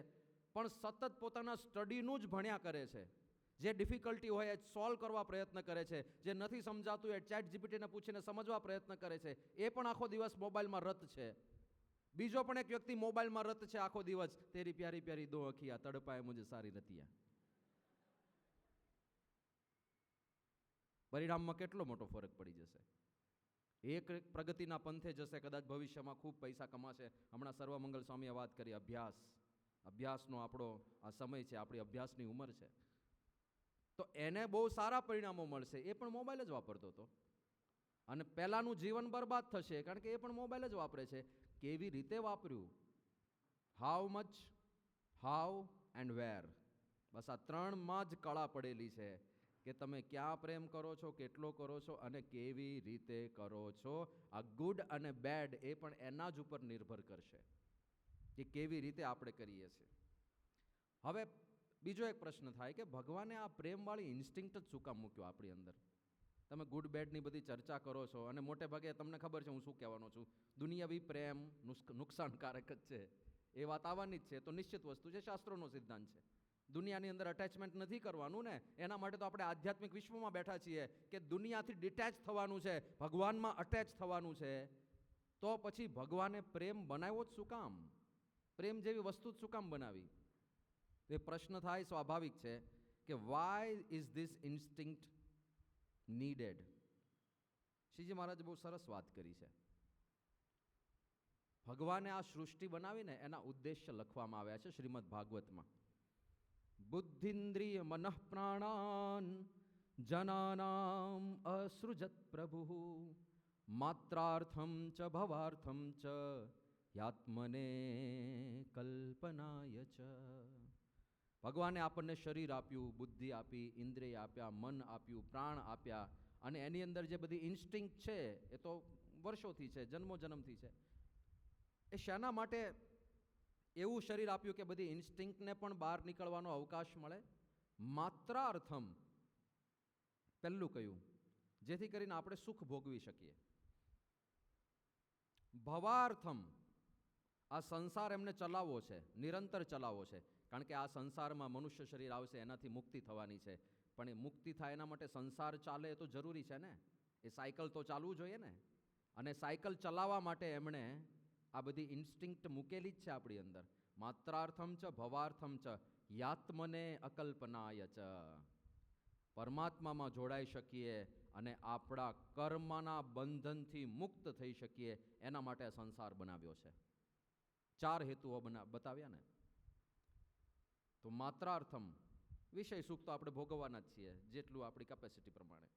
Speaker 3: પણ સતત પોતાના સ્ટડીનું જ ભણ્યા કરે છે. જે ડિફિકલ્ટી હોય એ સોલ્વ કરવા પ્રયત્ન કરે છે, જે નથી સમજાતું એ ચેટ જીપીટીને પૂછીને સમજવા પ્રયત્ન કરે છે. એ પણ આખો દિવસ મોબાઈલમાં રત છે. બીજો પણ એક વ્યક્તિ મોબાઈલમાં રત છે આખો દિવસ. તેરી પ્યારી પ્યારી દો અખિયા તડપાએ મુझे સારી રતિયા. પરિણામમાં કેટલો મોટો ફરક પડી જશે. એક પ્રગતિના પંથે જશે, કદાચ ભવિષ્યમાં ખૂબ પૈસા કમાશે. હમણાં સર્વમંગલ સ્વામીએ વાત કરી અભ્યાસનો આપણો આ સમય છે, આપણી અભ્યાસની ઉંમર છે. તો એને બહુ સારા પરિણામો મળશે. એ પણ મોબાઈલ જ વાપરતો હતો. અને પહેલાનું જીવન બરબાદ થશે કારણ કે એ પણ મોબાઈલ જ વાપરે છે. કેવી રીતે વાપર્યું, how much, how and where, બસ આ ત્રણમાં જ કળા પડેલી છે કે તમે ક્યાં પ્રેમ કરો છો, કેટલો કરો છો અને કેવી રીતે કરો છો. આ ગુડ અને બેડ એ પણ એના જ ઉપર નિર્ભર કરશે કે કેવી રીતે આપણે કરીએ છીએ. હવે બીજો એક પ્રશ્ન થાય કે ભગવાને આ પ્રેમવાળી ઇન્સ્ટિંક્ટ જ શું કામ મૂક્યો આપણી અંદર? તમે ગુડ બેડની બધી ચર્ચા કરો છો અને મોટે ભાગે તમને ખબર છે હું શું કહેવાનો છું. દુનિયાવી પ્રેમ નુકસાનકારક જ છે, એ વાત આવવાની જ છે. તો નિશ્ચિત વસ્તુ છે, શાસ્ત્રોનો સિદ્ધાંત છે. દુનિયાની અંદર અટેચમેન્ટ નથી કરવાનું ને. એના માટે તો આપણે આધ્યાત્મિક વિશ્વમાં બેઠા છીએ કે દુનિયાથી ડિટેચ થવાનું છે, ભગવાનમાં અટેચ થવાનું છે. તો પછી ભગવાને પ્રેમ બનાવ્યો જ શું કામ? પ્રેમ જેવી વસ્તુ જ શું કામ બનાવી? એ પ્રશ્ન થાય સ્વાભાવિક છે કે why is this instinct needed? Shriji મહારાજે બહુ સરસ વાત કરી છે. ભગવાને આ સૃષ્ટિ બનાવીને એના ઉદ્દેશ્ય લખવામાં આવ્યા છે શ્રીમદ ભાગવતમાં. બુદ્ધિન્દ્રિય મનઃ પ્રાણાન જનાનામ અસૃજત પ્રભુ માત્રાર્થમ ચ ભવાર્થમ ચ યાત્મને કલ્પનાય ચ. ભગવાને આપણને શરીર આપ્યું, બુદ્ધિ આપી, ઇન્દ્રિય આપ્યા, મન આપ્યું, પ્રાણ આપ્યા, અને એની અંદર જે બધી ઇન્સ્ટિંક્ટ છે એ તો વર્ષોથી છે, જન્મોજન્મથી છે. એ શાના માટે એવું શરીર આપ્યું કે બધી ઇન્સ્ટિંક્ટને પણ બહાર નીકળવાનો અવકાશ મળે? માત્રાર્થમ પહેલું કહ્યું, જેથી કરીને આપણે સુખ ભોગવી શકીએ. ભવાર્થમ, આ સંસાર એમને ચલાવવો છે, નિરંતર ચલાવવો છે. કારણ કે આ સંસારમાં મનુષ્ય શરીર આવશે, એનાથી મુક્તિ થવાની છે. પણ એ મુક્તિ થાય એના માટે સંસાર ચાલે એ તો જરૂરી છે ને. એ સાયકલ તો ચાલવું જોઈએ ને. અને સાયકલ ચલાવવા માટે એમણે આ બધી ઇન્સ્ટિંક્ટ મૂકેલી જ છે આપણી અંદર. માત્રાર્થમ ચ ભવાર્થમ ચ યાત્મને અકલ્પનાય ચ. પરમાત્મામાં જોડાઈ શકીએ અને આપણા કર્મના બંધનથી મુક્ત થઈ શકીએ એના માટે આ સંસાર બનાવ્યો છે. 4 હેતુઓ બતાવ્યા ને. તો માત્રાર્થમ, વિષય સુખ તો આપણે ભોગવવાના જ છીએ જેટલું આપણી કેપેસિટી પ્રમાણે.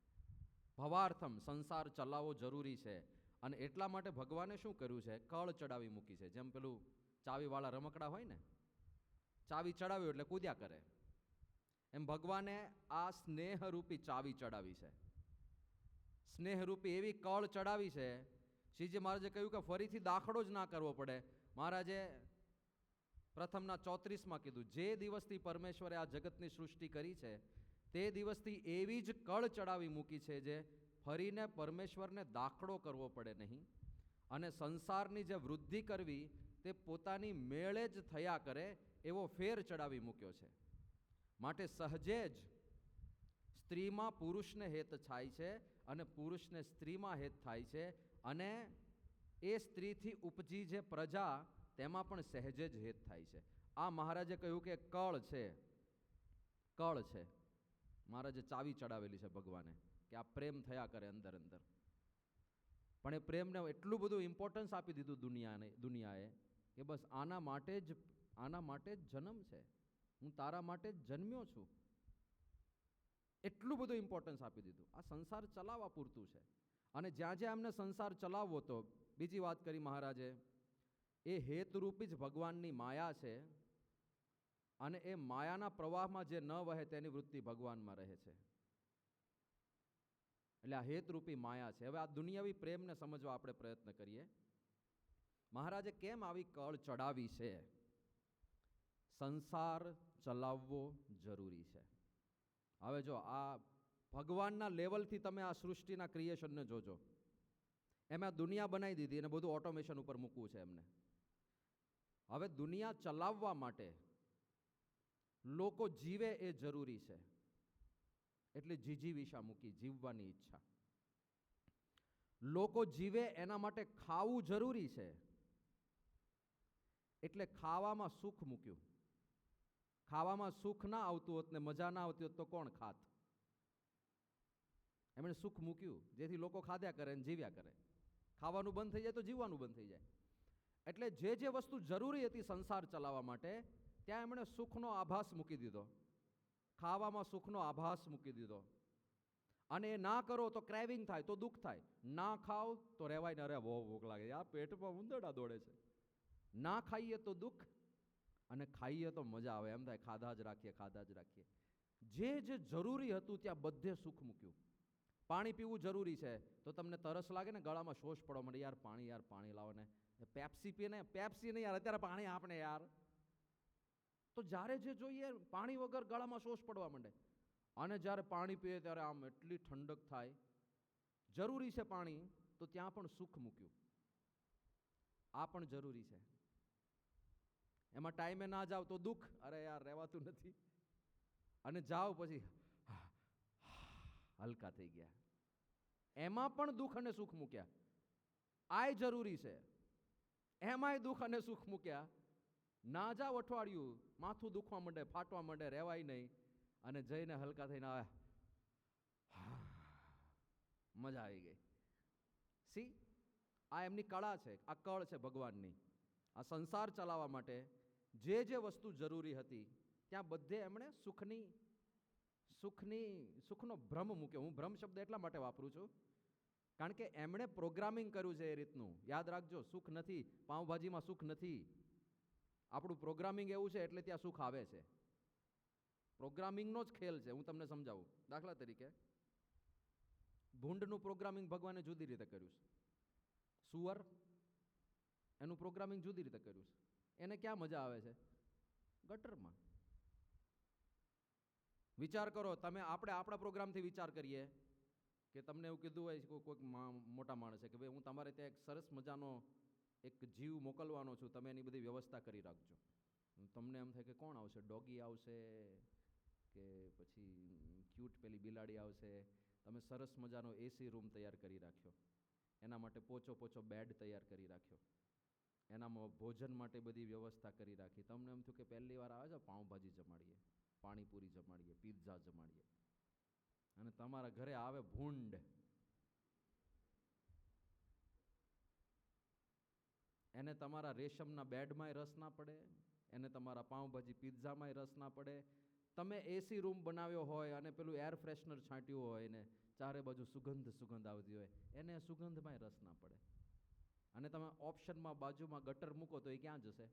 Speaker 3: ભવાર્થમ, સંસાર ચલાવવો જરૂરી છે. અને એટલા માટે ભગવાને શું કર્યું છે? કળ ચડાવી મૂકી છે. જેમ પેલું ચાવીવાળા રમકડા હોય ને, ચાવી ચડાવ્યું એટલે કૂદ્યા કરે, એમ ભગવાને આ સ્નેહરૂપી ચાવી ચડાવી છે. સ્નેહરૂપી એવી કળ ચડાવી છે. શ્રીજી મહારાજે કહ્યું કે ફરીથી દાખલો જ ના કરવો પડે. મહારાજે પ્રથમના 34માં કીધું, જે દિવસથી પરમેશ્વરે આ જગતની સૃષ્ટિ કરી છે તે દિવસથી એવી જ કળ ચડાવી મૂકી છે જે ફરીને પરમેશ્વરને દાખલો કરવો પડે નહીં. અને સંસારની જે વૃદ્ધિ કરવી તે પોતાની મેળે જ થયા કરે એવો ફેર ચડાવી મૂક્યો છે. માટે સહજે જ સ્ત્રીમાં પુરુષને હેત થાય છે અને પુરુષને સ્ત્રીમાં હેત થાય છે. અને એ સ્ત્રીથી ઉપજી જે પ્રજા તેમાં પણ સહેજે જ હેત થાય છે. આ મહારાજે કહ્યું કે કળ છે, કળ છે. મહારાજે ચાવી ચડાવેલી છે ભગવાને કે આ પ્રેમ થયા કરે અંદર અંદર. પણ એ પ્રેમને એટલું બધું ઇમ્પોર્ટન્સ આપી દીધું દુનિયાએ કે બસ આના માટે જ જન્મ છે, હું તારા માટે જ જન્મ્યો છું. એટલું બધું ઇમ્પોર્ટન્સ આપી દીધું. આ સંસાર ચલાવવા પૂરતું છે. અને જ્યાં જ્યાં એમને સંસાર ચલાવવો તો બીજી વાત કરી મહારાજે, એ હેતુરૂપી જ ભગવાનની માયા છે. અને એ માયાના પ્રવાહમાં જે ન વહે તેની વૃત્તિ ભગવાનમાં રહે છે. એટલે આ હેતરૂપી માયા છે. હવે આ દુનિયાવી પ્રેમને સમજવા આપણે પ્રયત્ન કરીએ. મહારાજે કેમ આવી કળ ચડાવી છે? સંસાર ચલાવવો જરૂરી છે. હવે જો આ ભગવાનના લેવલથી તમે આ સૃષ્ટિના ક્રિએશનને જોજો. એમાં દુનિયા બનાવી દીધી અને બધું ઓટોમેશન ઉપર મૂકવું છે એમને. હવે દુનિયા ચલાવવા માટે લોકો જીવે એ જરૂરી છે. એટલે જીજીવિષા મૂકી, જીવવાની ઈચ્છા. લોકો જીવે એના માટે ખાવું જરૂરી છે. એટલે ખાવામાં સુખ મૂક્યું. ખાવામાં સુખ ના આવતું હોત ને મજા ના આવતી હોત તો કોણ ખાત? એમણે સુખ મૂક્યું જેથી લોકો ખાધ્યા કરે અને જીવ્યા કરે. ખાવાનું બંધ થઈ જાય તો જીવવાનું બંધ થઈ જાય. એટલે જે જે વસ્તુ જરૂરી હતી સંસાર ચલાવવા માટે ત્યાં એમણે સુખનો આભાસ મૂકી દીધો. ખાવામાં સુખનો આભાસ મૂકી દીધો. અને એ ના કરો તો ક્રેવિંગ થાય, તો દુઃખ થાય. ના ખાઓ તો રહેવાય ને, અરે બહુ ભૂખ લાગે, આ પેટમાં ઉંદરડા દોડે છે. ના ખાઈએ તો દુઃખ, અને ખાઈએ તો મજા આવે, એમ થાય ખાધા જ રાખીએ, ખાધા જ રાખીએ. જે જે જરૂરી હતું ત્યાં બધે સુખ મૂક્યું. પાણી પીવું જરૂરી છે તો તમને તરસ લાગે ને, ગળામાં શોષ પડવા માંડે, યાર પાણી લાવો ને. પેપ્સી પીને, પેપ્સી નહીં યાર, અત્યારે પાણી આપણે યાર. તો જ્યારે જે જોઈએ પાણી વગર ગળામાં શોષ પડવા માંડે. અને જ્યારે પાણી પીએ ત્યારે આમ એટલી ઠંડક થાય. જરૂરી છે પાણી તો ત્યાં પણ સુખ મૂક્યું. આ પણ જરૂરી છે. એમાં ટાઈમે ના જાવ તો દુઃખ, અરે યાર રહેવાતું નથી. અને જાઓ પછી હલકા થઈ ગયા. એમાં પણ દુઃખ અને સુખ મૂક્યા. આય જરૂરી છે, એમાંય દુઃખ અને સુખ મૂક્યા. ના જાવ અઠવાડિયું, માથું દુખવા માંડે, ફાટવા માંડે, રહેવાય નહીં. અને જઈને હલકા થઈને આવે, મજા આવી ગઈ. સી, આ એમની કળા છે, આ કળ છે ભગવાનની. આ સંસાર ચલાવવા માટે જે જે વસ્તુ જરૂરી હતી ત્યાં બધે એમણે સુખનો ભ્રમ મૂક્યો. હું ભ્રમ શબ્દ એટલા માટે વાપરું છું કારણ કે એમણે પ્રોગ્રામિંગ કર્યું છે એ રીતનું. યાદ રાખજો, સુખ નથી, પાઉંભાજીમાં સુખ નથી. આપણું પ્રોગ્રામિંગ એવું છે એટલે ત્યાં સુખ આવે છે. પ્રોગ્રામિંગનો જ ખેલ છે. હું તમને સમજાવું. દાખલા તરીકે ભૂંડનું પ્રોગ્રામિંગ ભગવાને જુદી રીતે કર્યું છે. સુવર એનું પ્રોગ્રામિંગ જુદી રીતે કર્યું છે. એને ક્યાં મજા આવે છે? ગટરમાં. વિચાર કરો તમે, આપણે આપણા પ્રોગ્રામથી વિચાર કરીએ કે તમને એવું કીધું હોય કોઈક મોટા માણસે કે ભાઈ હું તમારે ત્યાં એક સરસ મજાનો એક જીવ મોકલવાનો છું, તમે એની બધી વ્યવસ્થા કરી રાખજો. તમને એમ થાય કે કોણ આવશે? ડોગી આવશે કે પછી ક્યુટ પેલી બિલાડી આવશે? તમે સરસ મજાનો એસી રૂમ તૈયાર કરી રાખ્યો, એના માટે પોચો પોચો બેડ તૈયાર કરી રાખ્યો, એનામાં ભોજન માટે બધી વ્યવસ્થા કરી રાખી. તમને એમ થયું કે પહેલી વાર આવે છે પાઉંભાજી જમાડીએ, પાણીપુરી જમાડીએ, પિઝા જમાડીએ, અને તમારા ઘરે આવે ભૂંડ. એને તમારા રેશમના બેડમાંય રસ ના પડે, એને તમારા પાઉંભાજી પિઝામાંય રસ ના પડે. તમે એસી રૂમ બનાવ્યો હોય અને પેલું એર ફ્રેશનર છાંટ્યું હોય ને ચારે બાજુ સુગંધ સુગંધ આવતી હોય, એને સુગંધમાંય રસ ના પડે. અને તમે ઓપ્શનમાં બાજુમાં ગટર મૂકો તો એ ક્યાં જશે?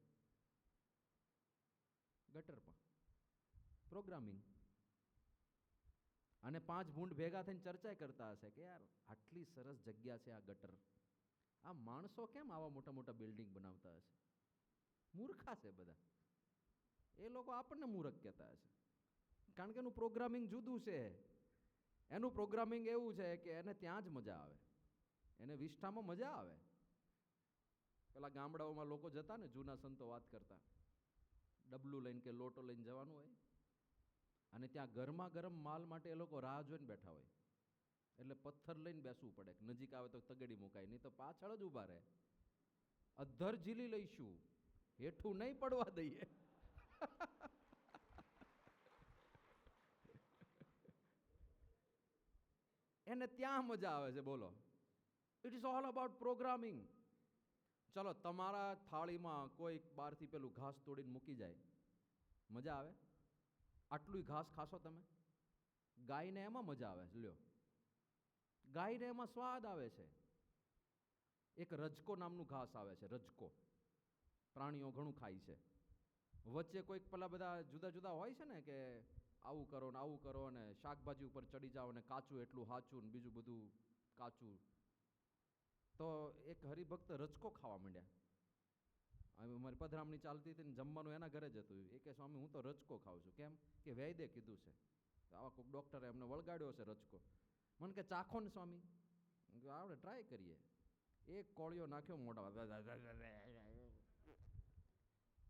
Speaker 3: ગટરમાં. પ્રોગ્રામિંગ. અને 5 ભૂંડ ભેગા થઈને ચર્ચા કરતા હશે કે યાર આટલી સરસ જગ્યા છે આ ગટર, આ માણસો કેમ આવા મોટા મોટા બિલ્ડિંગ બનાવતા હશે? મૂર્ખા છે બધા. એ લોકો આપણને મૂર્ખ કહેતા હશે, કારણ કે એનું પ્રોગ્રામિંગ જુદું છે. એનું પ્રોગ્રામિંગ એવું છે કે એને ત્યાં જ મજા આવે, એને વિષ્ઠામાં મજા આવે. પેલા ગામડાઓમાં લોકો જતા ને, જૂના સંતો વાત કરતા, ડબલું લઈને કે લોટો લઈને જવાનું હોય, અને ત્યાં ગરમા ગરમ માલ માટે એ લોકો રાહ જોઈને બેઠા હોય. એટલે પથ્થર લઈને બેસવું પડે, નજીક આવે તો તગડી મુકાય, નહીં તો પાછળ જ ઊભા રહે. અધ્ધર ઝીલી લઈશું, હેઠું નહીં પડવા દઈએ. એને ત્યાં મજા આવે છે. બોલો, it is all about programming. ચલો, તમારા થાળીમાં કોઈ બહારથી પેલું ઘાસ તોડીને મૂકી જાય, મજા આવે? આટલું ઘાસ ખાશો તમે? ગાયને એમાં મજા આવે છે. લ્યો, ગાયને એમાં સ્વાદ આવે છે. એક રજકો નામનું ઘાસ આવે છે, રજકો. પ્રાણીઓ ઘણું ખાય છે. વચ્ચે કોઈક પેલા બધા જુદા જુદા હોય છે ને કે આવું કરો ને આવું કરો ને શાકભાજી ઉપર ચડી જાઓ ને કાચું એટલું સાચું ને બીજું બધું કાચું. તો એક હરિભક્ત રજકો ખાવા માંડ્યા. અમારી પધરામણી ચાલતી હતી ને જમવાનું એના ઘરે જ હતું. એ કે સ્વામી હું તો રજકો ખાઉં છું. કેમ? કે વૈદ્ય કીધું છે. આવા કોઈક ડૉક્ટરે એમને વળગાડ્યો છે રજકો. મને કે ચાખો ને સ્વામી. આપણે ટ્રાય કરીએ. એક કોળિયો નાખ્યો મોઢામાં,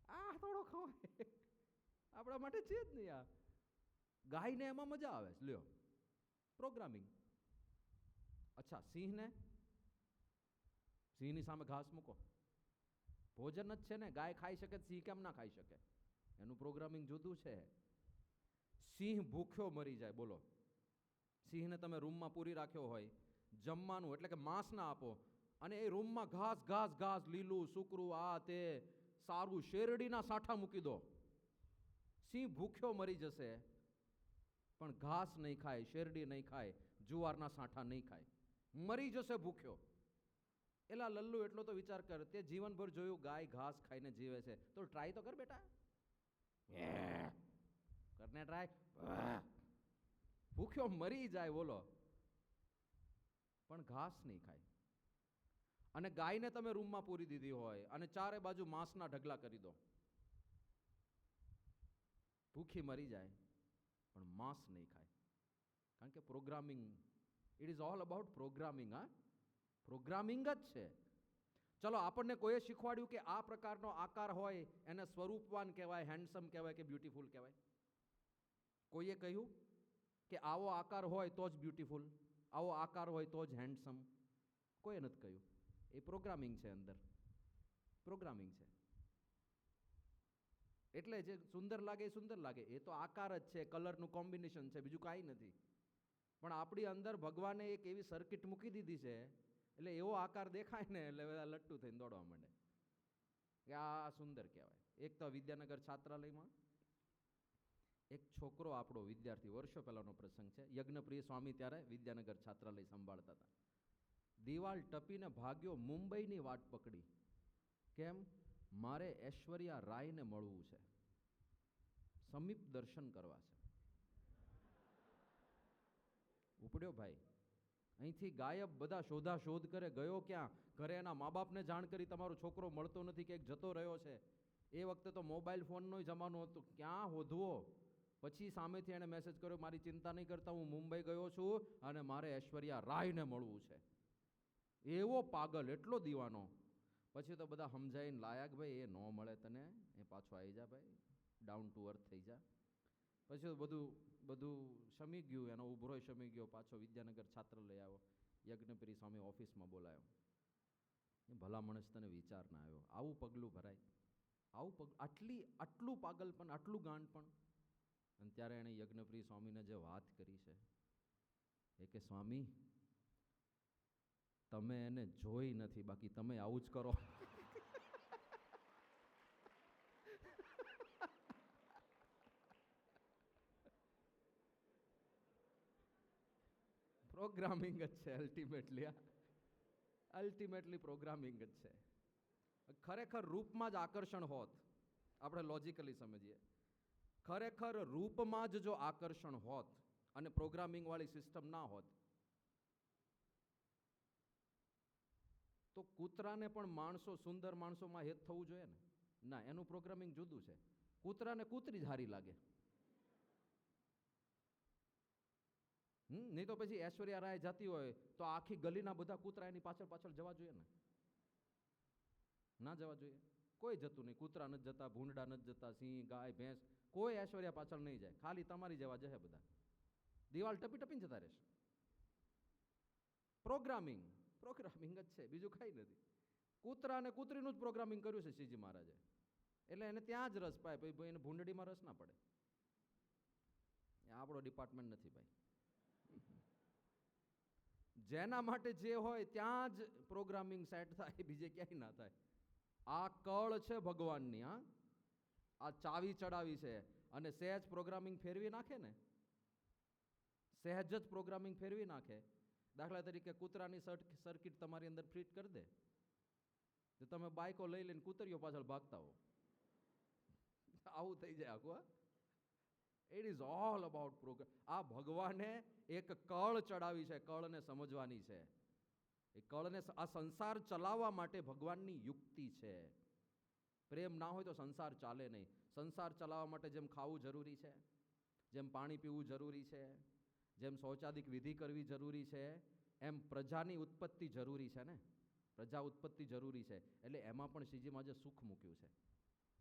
Speaker 3: આ થોડો ખવાય, આપણા માટે છે જ નહીં આ. ગાયને એમાં મજા આવે છે. લ્યો, પ્રોગ્રામિંગ. અચ્છા, સિંહને? સિંહની સામે ઘાસ મૂકો, ભોજન જ છે ને. ગાય ખાઈ શકે, સિંહ કેમ ના ખાઈ શકે? એનું પ્રોગ્રામિંગ જુદું છે. સિંહ ભૂખ્યો મરી જાય. બોલો, સિંહને તમે રૂમમાં પૂરી રાખ્યો હોય, જમવાનું એટલે કે માંસ ના આપો, અને એ રૂમમાં ઘાસ ઘાસ ઘાસ, લીલું સૂકરું, આ તે સારું શેરડીના સાંઠા મૂકી દો, સિંહ ભૂખ્યો મરી જશે. પણ ઘાસ નહીં ખાય, શેરડી નહીં ખાય, જુવારના સાંઠા નહીં ખાય, મરી જશે ભૂખ્યો. એલા લલ્લુ, એટલો તો વિચાર કર, તે જીવનભર જોયું ગાય ઘાસ ખાઈને જીવે છે, તો ટ્રાય તો કર બેટા, કરને ટ્રાય. ભૂખ્યો મરી જાય, બોલો, પણ ઘાસ નહીં ખાય. અને ગાયને તમે રૂમમાં પૂરી દીધી હોય અને ચારે બાજુ માંસના ઢગલા કરી દો, ભૂખી મરી જાય પણ માંસ નહીં ખાય. કારણ કે programming, it is all about programming. હા, પ્રોગ્રામિંગ જ છે. ચલો, આપણને કોઈએ શીખવાડ્યું કે આ પ્રકારનો આકાર હોય એને સ્વરૂપવાન કહેવાય, હેન્ડસમ કહેવાય કે બ્યુટીફુલ કહેવાય? કોઈએ કહ્યું કે આવો આકાર હોય તો જ બ્યુટીફુલ, આવો આકાર હોય તો જ હેન્ડસમ? કોઈએ નથી કહ્યું. એ પ્રોગ્રામિંગ છે, અંદર પ્રોગ્રામિંગ છે. એટલે જે સુંદર લાગે એ સુંદર લાગે, એ તો આકાર જ છે, કલરનું કોમ્બિનેશન છે, બીજું કાંઈ નથી. પણ આપણી અંદર ભગવાને એક એવી સર્કિટ મૂકી દીધી છે, એટલે એવો આકાર દેખાય ને એટલે બધા લટ્ટુ થઈને દોડવા માંડે કે આ સુંદર કહેવાય. એક તો વિદ્યાનગર છાત્રાલયમાં એક છોકરો, આપણો વિદ્યાર્થી, વર્ષો પહેલાનો પ્રસંગ છે, યજ્ઞપ્રિય સ્વામી ત્યારે વિદ્યાનગર છાત્રાલય સંભાળતા હતા. દિવાલ ટપીને ભાગ્યો, મુંબઈની વાટ પકડી. કેમ? મારે ઐશ્વર્યા રાયને મળવું છે, સમીપ દર્શન કરવા છે. ઉપડ્યો ભાઈ, અહીંથી ગાયબ, બધા શોધાશોધ કરે, ગયો ક્યાં, ઘરે એના મા બાપને જાણ કરી તમારો છોકરો મળતો નથી કે એક જતો રહ્યો છે. એ વખતે તો મોબાઈલ ફોનનો જમાનો હતો, ક્યાં શોધવો. પછી સામેથી એણે મેસેજ કર્યો, મારી ચિંતા નહીં કરતા, હું મુંબઈ ગયો છું અને મારે ઐશ્વર્યા રાયને મળવું છે. એવો પાગલ, એટલો દીવાનો. પછી તો બધા સમજાઈને લાયા કે ભાઈ એ ન મળે તને, એ પાછો આવી જા ભાઈ, ડાઉન ટુ અર્થ થઈ જા. પછી બધું શમી ગયું, એનો ઉભરોય શમી ગયો. પાછો વિદ્યાનગર છાત્ર લઈ આવ્યો, યજ્ઞપુરી સ્વામી ઓફિસમાં બોલાયો. એ ભલા માણસ તને વિચાર ના આવ્યો, આવું પગલું ભરાય, આટલું પાગલપણ, આટલું ગાંડપણ. અને ત્યારે એણે યજ્ઞપ્રિય સ્વામીને જે વાત કરી છે, એ કે સ્વામી તમે એને જોઈ નથી, બાકી તમે આવું જ કરો. પ્રોગ્રામિંગ જ છે અલ્ટિમેટલી પ્રોગ્રામિંગ જ છે. ખરેખર રૂપમાં જ આકર્ષણ હોત, આપણે લોજિકલી સમજીએ, ખરેખર રૂપમાં જ જો આકર્ષણ હોત અને પ્રોગ્રામિંગ વાળી સિસ્ટમ ના હોત, તો કૂતરાને પણ માણસો, સુંદર માણસોમાં હેત થવું જોઈએ ને. ના, એનું પ્રોગ્રામિંગ જુદું છે. કૂતરાને કૂતરી જ હારી લાગે. નહીં તો પછી ઐશ્વર્યા રાય જતી હોય તો આખી ગલીના બધા કૂતરા એની પાછળ જવા જોઈએ ને? ના જવા જોઈએ. કોઈ જતું નહીં, કૂતરા નથી જતા, ભૂંડા નથી જતા, સિંહ, ગાય, ભેંસ, કોઈ ઐશ્વર્યા પાછળ નહીં જાય. ખાલી તમારી જેવા જશે બધા, દિવાલ ટપીને જતા રહેશે. પ્રોગ્રામિંગ જ છે, બીજું કઈ નથી. કૂતરા અને કૂતરીનું જ પ્રોગ્રામિંગ કર્યું છે શ્રીજી મહારાજે. એટલે એને ત્યાં જ રસ પાય, ભાઈ એને ભૂંડડીમાં રસ ના પડે. એ આપણો ડિપાર્ટમેન્ટ નથી ભાઈ. જેના માટે જે હોય ત્યાં જ પ્રોગ્રામિંગ સેટ થાય, બીજે ક્યાંય ના થાય. આ કળ છે ભગવાનની. આ ચાવી ચડાવી છે, અને સહેજ પ્રોગ્રામિંગ ફેરવી નાખે ને, સહેજ જ પ્રોગ્રામિંગ ફેરવી નાખે. દાખલા તરીકે કૂતરાની સર્કિટ તમારી અંદર ફિટ કરી દે, તો તમે બાઇકો લઈ લઈને કૂતરીઓ પાછળ ભાગતા હો. આવું થઈ જાય આખું. It is all about program. આ ભગવાને એક કળ ચડાવી છે, કળને સમજવાની છે. એ કળને, આ સંસાર ચલાવવા માટે ભગવાનની યુક્તિ છે. પ્રેમ ના હોય તો સંસાર ચાલે નહીં. સંસાર ચલાવવા માટે જેમ ખાવું જરૂરી છે, જેમ પાણી પીવું જરૂરી છે, જેમ શૌચાદિક વિધિ કરવી જરૂરી છે, એમ પ્રજાની ઉત્પત્તિ જરૂરી છે ને. પ્રજા ઉત્પત્તિ જરૂરી છે. એટલે એમાં પણ શ્રીજી મહારાજે સુખ મૂક્યું છે,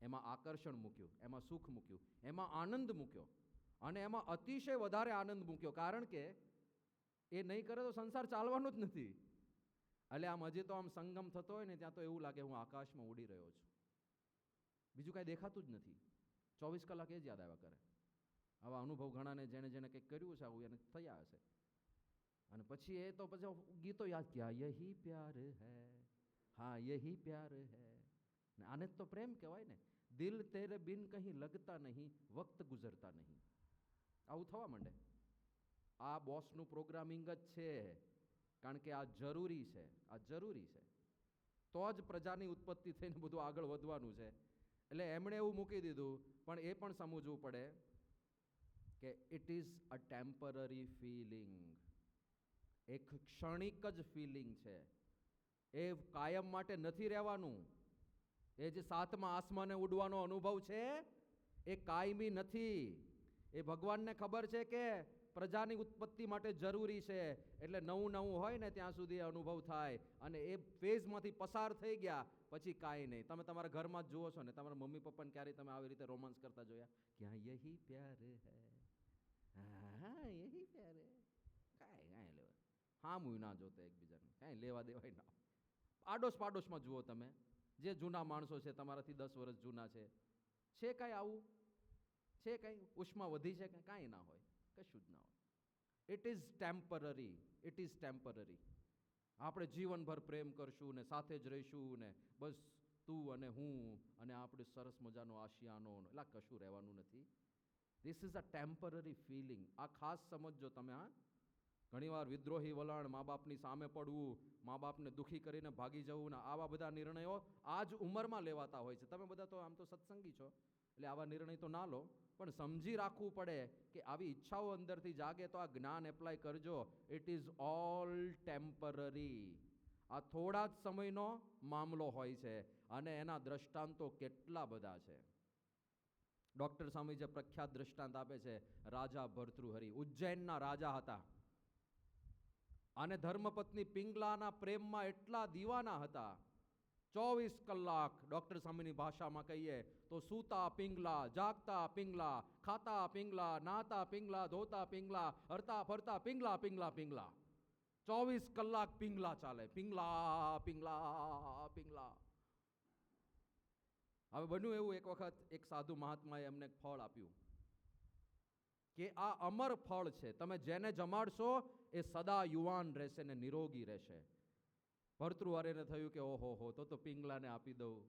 Speaker 3: એમાં આકર્ષણ મૂક્યું, એમાં સુખ મૂક્યું, એમાં આનંદ મૂક્યો, અને એમાં અતિશય વધારે આનંદ મૂક્યો. કારણ કે એ નહીં કરે તો સંસાર ચાલવાનો જ નથી. એટલે આમ હજી તો આમ સંગમ થતો હોય ને ત્યાં તો એવું લાગે હું આકાશમાં ઉડી રહ્યો છું, બીજું કાંઈ દેખાતું જ નથી. 24 કલાક એ જ યાદ આવ્યા કરે. આવા અનુભવ ઘણાને જેણે કંઈક કર્યું છે આવું એને થયા હશે. અને પછી એ તો પછી ગીતો યાદ ક્યાં યહી પ્યાર હૈ, હા યહી પ્યાર હૈ. આને તો પ્રેમ કહેવાય ને. દિલ તેરે બિન કहीं લગતા નહીં, વક્ત ગુજરતા નહીં. આવું થવા માંડે. આ બોસનું પ્રોગ્રામિંગ જ છે, કારણ કે આ જરૂરી છે. આ જરૂરી છે તો જ પ્રજાની ઉત્પત્તિ થઈને બધું આગળ વધવાનું છે. એટલે એમણે એવું મૂકી દીધું, પણ એ પણ સમજવું પડે કે it is a temporary feeling. એક ક્ષણિક જ ફિલિંગ છે, એ કાયમ માટે નથી રહેવાનું. એ જે 7મા આસમાને ઉડવાનો અનુભવ છે એ કાયમી નથી. એ ભગવાનને ખબર છે કે પ્રજાની ઉત્પત્તિ માટે જરૂરી છે, એટલે નવું હોય ને ત્યાં સુધી અનુભવ થાય, અને એ ફેઝમાંથી પસાર થઈ ગયા પછી કાંઈ નહીં. તમે તમારા ઘરમાં જ જુઓ છો ને, તમારા મમ્મી પપ્પાને ક્યારેય તમે આવી રીતે રોમાન્સ કરતા જોયા? ક્યાં યહી પ્યાર હૈ, હા યહી પ્યાર હૈ. કાંઈ લેવા હા મું ના જોતા એકબીજાને, કાંઈ લેવા દેવાય ના. પાડોશમાં જુઓ તમે, જે જૂના માણસો છે, તમારાથી 10 વર્ષ જૂના છે કાંઈ આવું છે? કાંઈ ઉષ્મા વધી છે? કાંઈ ના હોય, કશું જ ના હોય. It is temporary. It is temporary. આપણે જીવનભર પ્રેમ કરશું ને સાથે જ રહીશું ને બસ તું અને હું અને આપણે સરસ મજાનો આશિયાનો, એટલે કશું રહેવાનું નથી. This is a temporary feeling. આ ખાસ સમજજો તમે. ઘણીવાર વિદ્રોહી વલણ, મા બાપની સામે પડવું, મા બાપને દુઃખી કરીને ભાગી જવું ને આવા બધા નિર્ણયો આ જ ઉંમરમાં લેવાતા હોય છે. તમે બધા તો આમ તો સત્સંગી છો એટલે આવા નિર્ણય તો ના લો, પણ સમજી રાખવું પડે કે આવી ઈચ્છાઓ અંદરથી જાગે તો આ જ્ઞાન એપ્લાય કરજો. It is all temporary. આ થોડા જ સમયનો મામલો હોય છે અને એના દ્રષ્ટાંતો કેટલા બધા છે. ડૉક્ટર સ્વામી જે પ્રખ્યાત દ્રષ્ટાંત આપે છે, રાજા ભર્તૃહરિ ઉજ્જૈનના રાજા હતા અને ધર્મપત્ની પિંગલાના પ્રેમમાં એટલા દીવાના હતા. 24 કલાક ડૉક્ટર સ્વામીની ભાષામાં કહીએ તો સૂતા પિંગલા, જાગતા પિંગલા, ખાતા પિંગલા, નાતા પિંગલા, ધોતા પિંગલા, હરતા ફરતા પિંગલા પિંગલા પિંગલા. 24 કલાક પિંગલા ચાલે, પિંગલા પિંગલા પિંગલા. હવે બન્યું એવું, એક વખત એક સાધુ મહાત્માએ એમને એક ફળ આપ્યું કે આ અમર ફળ છે, તમે જેને જમાડશો એ સદા યુવાન રહેશે ને નિરોગી રહેશે. ભર્તૃહરિને થયું કે ઓહો હો, તો પિંગલાને આપી દઉં,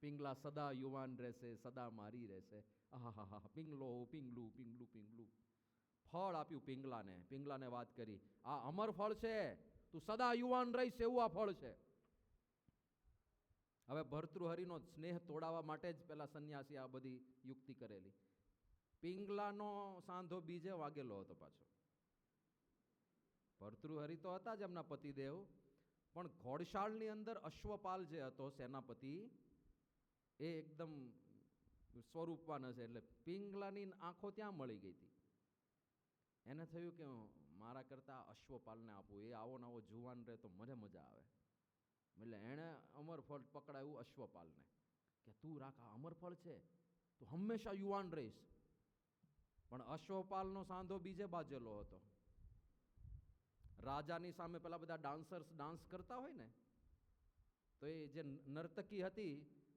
Speaker 3: પિંગલા સદા યુવાન રહેશે, સદા મારી રહેશે. આહા, પિંગલો, પિંગલું પિંગલું પિંગલું. ફળ આપ્યું પિંગલાને. પિંગલાને વાત કરી, આ અમર ફળ છે, તું સદા યુવાન રહીશ એવું આ ફળ છે. હવે ભર્તૃહરિનો સ્નેહ તોડાવવા માટે જ પેલા સંન્યાસી આ બધી યુક્તિ કરેલી. પિંગલાનો સાંધો બીજે વાગેલો હતો પાછો. ભર્તૃહરિ તો હતા જ એમના પતિદેવ, પણ ઘોડશાળની અંદર અશ્વપાલ જે હતો સેનાપતિ, એ એકદમ સ્વરૂપવાન હશે એટલે પિંગલાની આંખો ત્યાં મળી ગઈ હતી. એને થયું કે મારા કરતા અશ્વપાલને આપું, એ આવો ને આવો જુવાન રહે તો મને મજા આવે. એટલે એણે અમરફળ પકડાયું અશ્વપાલને કે તું રાખ, આ અમરફળ છે, તું હંમેશા યુવાન રહીશ. પણ અશ્વપાલનો સાંધો બીજે બાજેલો હતો. રાજાની સામે પેલા બધા ડાન્સર્સ ડાન્સ કરતા હોય ને, તો એ જે નર્તકી હતી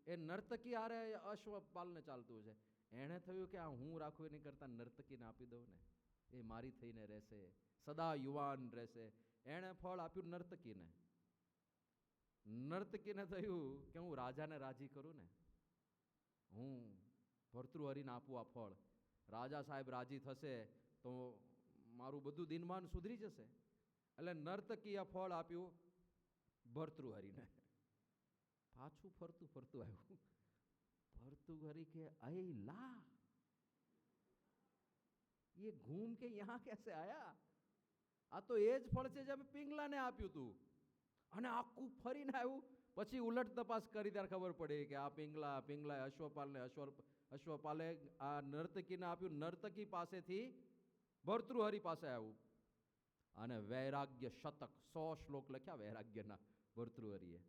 Speaker 3: એ નર્તકી હારે અશ્વપાલને ચાલતું છે. એણે થયું કે આ હું રાખું એની કરતાં નર્તકીને આપી દઉં ને, એ મારી થઈને રહેશે, સદા યુવાન રહેશે. એણે ફળ આપ્યું નર્તકીને. નર્તકીને થયું કે હું રાજાને રાજી કરું ને, હું ભર્તૃહરિને આપું આ ફળ, રાજા સાહેબ રાજી થશે તો મારું બધું દિનમાન સુધરી જશે. એટલે નર્તકીએ ફળ આપ્યું ભર્તૃહરિને. પાછું ફરતું ફરતું આવ્યું. ભર્તૃહરિ કે અય લા, ये घूम के यहाँ कैसे आया? આ તો એ જ ફળ છે જે પિંગલાને આપ્યું તું. અને આખું ફરીને આવ્યું. પછી ઉલટ તપાસ કરી ત્યારે ખબર પડી કે આ પિંગલાએ અશ્વપાલે આ નર્તકીને આપ્યું. નર્તકી પાસેથી ભર્તૃહરિ પાસે આવ્યું અને વૈરાગ્ય શતક 100 શ્લોક લખ્યા વૈરાગ્યના ભર્તૃહરિએ.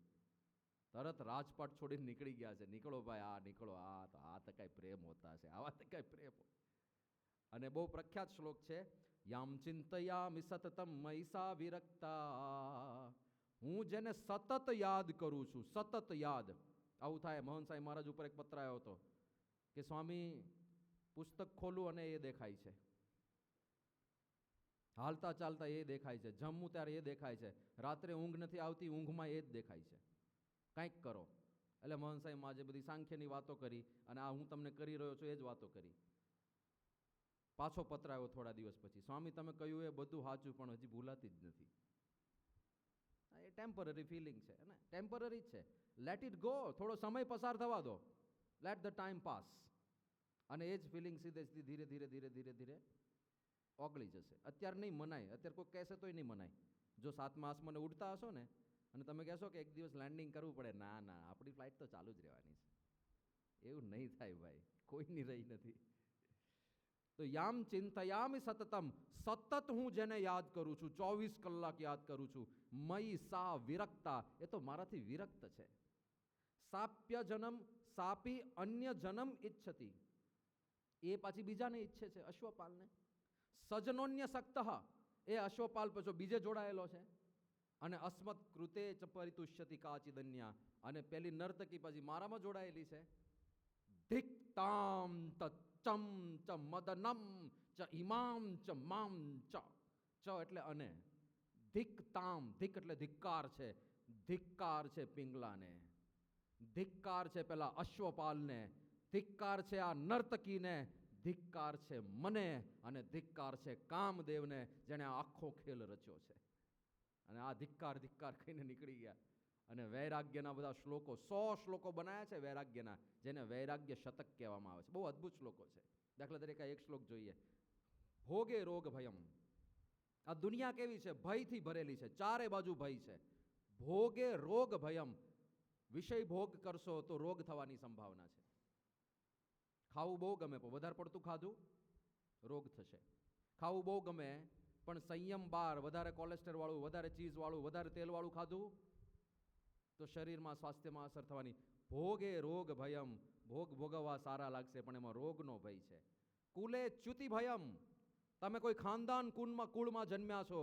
Speaker 3: તરત રાજપાટ છોડીને નીકળી ગયા છે. નીકળો ભાઈ, આ નીકળો, આ તો કઈ પ્રેમ હોતા છે, આવા તો કઈ પ્રેમ. અને બહુ પ્રખ્યાત શ્લોક છે, યામ ચિંતયામિ સતતમ મૈસા વિરક્તા. હું જેને સતત યાદ કરું છું, સતત યાદ. આવું થાય. મોહન સાંઈ મહારાજ ઉપર એક પત્ર આવ્યો હતો કે સ્વામી પુસ્તક ખોલું અને એ દેખાય છે, હાલતા ચાલતા એ દેખાય છે, જમવું ત્યારે એ દેખાય છે, રાત્રે ઊંઘ નથી આવતી, ઊંઘમાં એ જ દેખાય છે, કંઈક કરો. એટલે મોહન સાંઈ માજે બધી સાંખ્યની વાતો કરી અને આ હું તમને કરી રહ્યો છું એ જ વાતો કરી. પાછો પત્ર આવ્યો થોડા દિવસ પછી, સ્વામી તમે કહ્યું એ બધું સાચું પણ હજી ભૂલાતી જ નથી. એ ટેમ્પરરી ફિલિંગ છે ને, ટેમ્પરરી જ છે. લેટ ઇટ ગો, થોડો સમય પસાર થવા દો, લેટ ધ ટાઈમ પાસ. અને એ જ ફિલિંગ સીધે સીધી ધીરે ધીરે ધીરે ધીરે ધીરે ઓગળી જશે. અત્યારે નહીં મનાય, અત્યારે કોઈ કહેશે તોય નહીં મનાય. જો 7મા આસમાને ઉડતા હશો ને અને તમે કહેશો કે એક દિવસ લેન્ડિંગ કરવું પડે, ના ના આપણી ફ્લાઇટ તો ચાલુ જ રહેવાની છે, એવું નહીં થાય ભાઈ, કોઈની રહી નથી. તો યામ ચિંતયામિ સતતમ, સતત હું જેને યાદ કરું છું, 24 કલાક યાદ કરું છું. મયી સા વિરક્તા, એ તો મારાથી વિરક્ત છે. સાપ્ય જનમ સાપી અન્ય જનમ ઈચ્છતી, એ પાછી બીજાને ઈચ્છે છે, અશ્વપાલને. સજનોન્ય સક્ત, એ અશ્વપાલ પછી બીજે જોડાયેલો છે. અને અસ્મત કૃતે ચ પરિતુષ્યતિ કાચિદન્યા, અને પેલી નર્તકી પછી મારામાં જોડાયેલી છે. ધિક્તામ ચમ ચ મદનમ ચ ઇમામ ચ મામ ચ. ચ એટલે અને. ધિક્તામ, ધિક એટલે ધિક્કાર છે. ધિક્કાર છે પિંગલાને, ધિક્કાર છે પેલા અશ્વપાલને, ધિક્કાર છે આ નર્તકીને, ધિક્કાર છે મને અને ધિક્કાર છે કામદેવને, જેણે આ આખો ખેલ રચ્યો છે. અને આ ધિક્કાર ધિક્કાર કહીને નીકળી ગયા. અને વૈરાગ્યના બધા શ્લોકો, 100 શ્લોકો બનાવ્યા છે વૈરાગ્યના, જેને વૈરાગ્ય શતક કહેવામાં આવે છે. બહુ અદ્ભુત શ્લોકો છે. દાખલા તરીકે એક શ્લોક જોઈએ, ભોગે રોગ ભયમ. આ દુનિયા કેવી છે? ભયથી ભરેલી છે, ચારે બાજુ ભય છે. ભોગે રોગ ભયમ, વિષય ભોગ કરશો તો રોગ થવાની સંભાવના છે. ખાવું બહુ ગમે પણ વધારે પડતું ખાધું રોગ થશે. ખાવું બહુ ગમે પણ સંયમ બાર, વધારે કોલેસ્ટ્રોલ વાળું, વધારે ચીઝ વાળું, વધારે તેલ વાળું ખાધું તો શરીરમાં, સ્વાસ્થ્યમાં અસર થવાની. ભોગે રોગ ભયમ, ભોગ ભોગવવા સારા લાગશે પણ એમાં રોગનો ભય છે. કુલે ચ્યુતિ ભયમ, તમે કોઈ ખાનદાન કુળમાં જન્મ્યા છો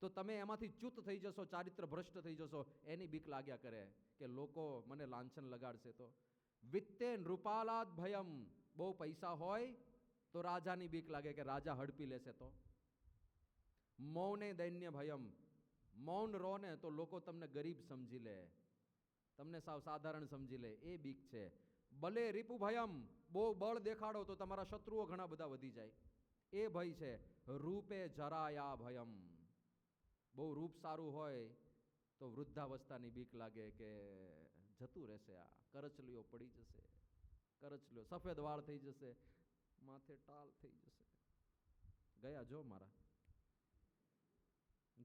Speaker 3: તો તમે એમાંથી ચ્યુત થઈ જશો, ચારિત્ર ભ્રષ્ટ થઈ જશો, એની બીક લાગ્યા કરે કે લોકો મને લાંછન લગાડશે તો. વિત્તે નૃપાલાદ ભયમ, બહુ પૈસા હોય તો રાજાની બીક લાગે કે રાજા હડપી લેશે તો. મૌને દૈન્ય ભયમ, મૌન રહો ને તો લોકો તમને ગરીબ સમજી લે, તમને સાવ સાધારણ સમજી લે, એ બીક છે. બલે રીપુ ભયમ, બહુ બળ દેખાડો તો તમારા શત્રુઓ ઘણા બધા વધી જાય, એ ભય છે. રૂપે જરાયા ભયમ, બહુ રૂપ સારું હોય તો વૃદ્ધાવસ્થાની બીક લાગે કે જતું રહેશે, આ કરચલીઓ પડી જશે, કરચલીઓ, સફેદ વાળ થઈ જશે, માથે ટાલ થઈ જશે. ગયા જો મારા,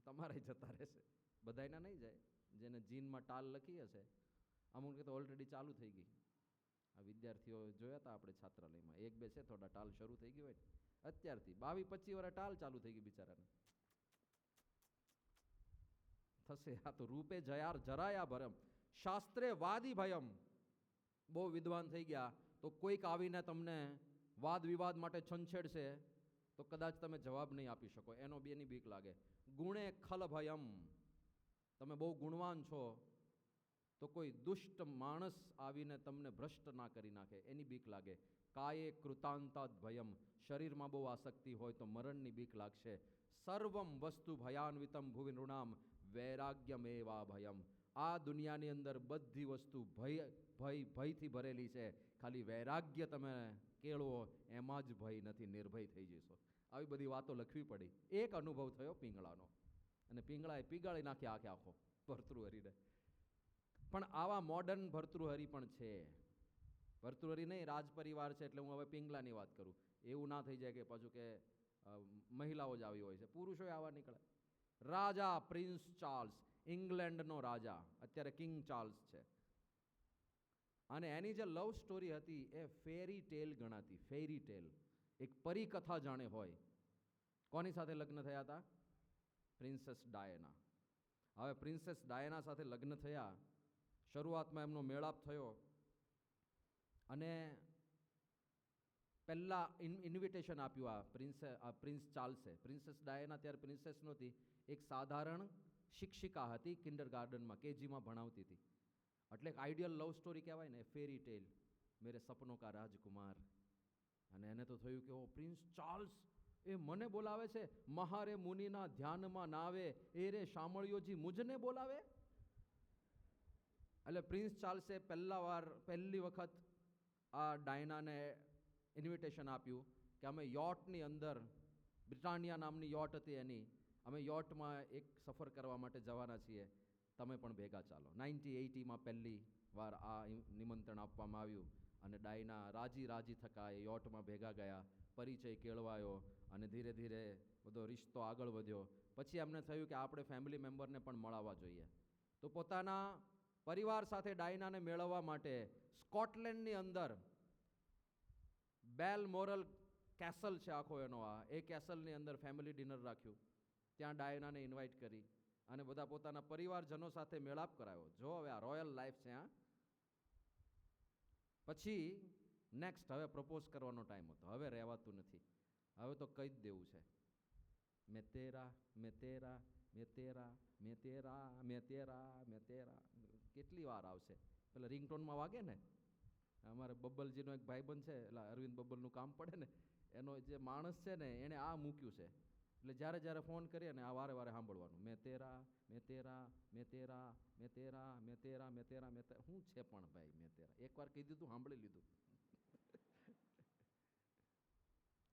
Speaker 3: તમારે જતા રહેશે. બધાયના નહીં જાય, જેને જીનમાં ટાલ લખી હશે, અમુક તો ઓલરેડી ચાલુ થઈ ગઈ. આ વિદ્યાર્થીઓ જોયા હતા આપણે છાત્રાલયમાં, એક બે છે થોડા ટાલ શરૂ થઈ ગઈ હોય ને, અત્યારથી 22-25 વર્ષ ટાલ ચાલુ થઈ ગઈ બિચારાને. થશે. આ તો રૂપે જરાયા ભરમ, શાસ્ત્રે વાદી ભયમ, બહુ વિદ્વાન થઈ ગયા તો કોઈક આવીને તમને વાદ વિવાદ માટે છંછેડશે તો કદાચ તમે જવાબ નહીં આપી શકો, એનો બેની બીક લાગે. ગુણે ખલ ભયમ, તમે બહુ ગુણવાન છો તો કોઈ દુષ્ટ માણસ આવીને તમને ભ્રષ્ટ ના કરી નાખે, એની બીક લાગે. કાયે કૃતાંતાદ ભયમ, શરીરમાં બહુ આસક્તિ હોય તો મરણની બીક લાગશે. સર્વમ વસ્તુ ભયાન્વિતમ ભુવિ નૃણામ વૈરાગ્યમેવા ભયમ, આ દુનિયાની અંદર બધી વસ્તુ ભયથી ભરેલી છે, ખાલી વૈરાગ્ય તમે કેળવો એમાં જ ભય નથી, નિર્ભય થઈ જશો. આવી બધી વાતો લખવી પડી. એક અનુભવ થયો પિંગળાનો, અને પિંગળાએ પીગાળી નાખ્યા આખો ભર્તૃહરિને. પણ આવા મોડર્ન ભર્તૃહરિ પણ છે. ભર્તૃહરિ નહીં, રાજ પરિવાર છે એટલે હું હવે પિંગલાની વાત કરું. એવું ના થઈ જાય કે પાછું કે મહિલાઓ જ આવી હોય છે, પુરુષો આવા નીકળે. રાજા પ્રિન્સ ચાર્લ્સ, ઇંગ્લેન્ડનો રાજા, અત્યારે કિંગ ચાર્લ્સ છે. અને એની જે લવ સ્ટોરી હતી એ ફેરી ટેલ ગણાતી, ફેરી ટેલ, એક પરીકથા જાણે હોય. કોની સાથે લગ્ન થયા હતા? Princess Diana. હવે પ્રિન્સેસ ડાયના સાથે લગ્ન થયા, શરૂઆતમાં એમનો મેળાપ થયો અને પહેલા ઇન્વિટેશન આપ્યું આ પ્રિન્સ ચાર્લ્સે. પ્રિન્સેસ ડાયના ત્યારે પ્રિન્સેસ નહોતી, એક સાધારણ શિક્ષિકા હતી, કિન્ડર ગાર્ડનમાં કેજીમાં ભણાવતી હતી. એટલે એક આઈડિયલ લવ સ્ટોરી કહેવાય ને, ફેરી ટેલ, મેરે સપનો કા રાજકુમાર. અને એને તો થયું કે ઓ પ્રિન્સ ચાર્લ્સ એ મને બોલાવે છે, મહારે મુનિના ધ્યાનમાં નાવે, એ રે શામળિયોજી મુજને બોલાવે. એટલે પ્રિન્સ ચાર્લ્સે પહેલી વખત આ ડાયનાને ઇન્વિટેશન આપ્યું કે અમે યોટની અંદર, બ્રિટાનિયા નામની યોટ હતી એની, અમે યોટમાં એક સફર કરવા માટે જવાના છીએ, તમે પણ ભેગા ચાલો. 1980માં પહેલી વાર આ નિમંત્રણ આપવામાં આવ્યું અને ડાયના રાજી થકા એ યોટમાં ભેગા ગયા, પરિચય કેળવાયો અને ધીરે ધીરે બધો રિશ્તો આગળ વધ્યો. પછી એમને થયું કે આપણે ફેમિલી મેમ્બરને પણ મળવા જોઈએ. તો પોતાના પરિવાર સાથે ડાયનાને મેળવવા માટે સ્કોટલેન્ડની અંદર બેલમોરલ કેસલ છે આખો એનો, એ કેસલની અંદર ફેમિલી ડિનર રાખ્યું. ત્યાં ડાયનાને ઇન્વાઇટ કરી અને બધા પોતાના પરિવારજનો સાથે મેળાપ કરાયો. જો હવે આ રોયલ લાઈફ છે. પછી નેક્સ્ટ હવે પ્રપોઝ કરવાનો ટાઈમ હતો. હવે રહેવાતું નથી, હવે તો કહી જ દેવું છે, મેં તેરા મેં તેરા મેં તેરા મેં તેરા મેં તેરા મેં તેરા. કેટલી વાર આવશે? પેલા રિંગટોનમાં વાગે ને, અમારે બબ્બલજીનો એક ભાઈબંધ છે, એટલે અરવિંદ બબ્બલનું કામ પડે ને, એનો જે માણસ છે ને એણે આ મૂક્યું છે. એટલે જ્યારે ફોન કરીએ ને આ વારે સાંભળવાનું, મેં તેરા મેં તેરા મેં તેરા મેં તેરા મેં તેરા મેં તેરા મેં તેરા. શું છે પણ ભાઈ મેં તેરા? એકવાર કહી દીધું, સાંભળી લીધું.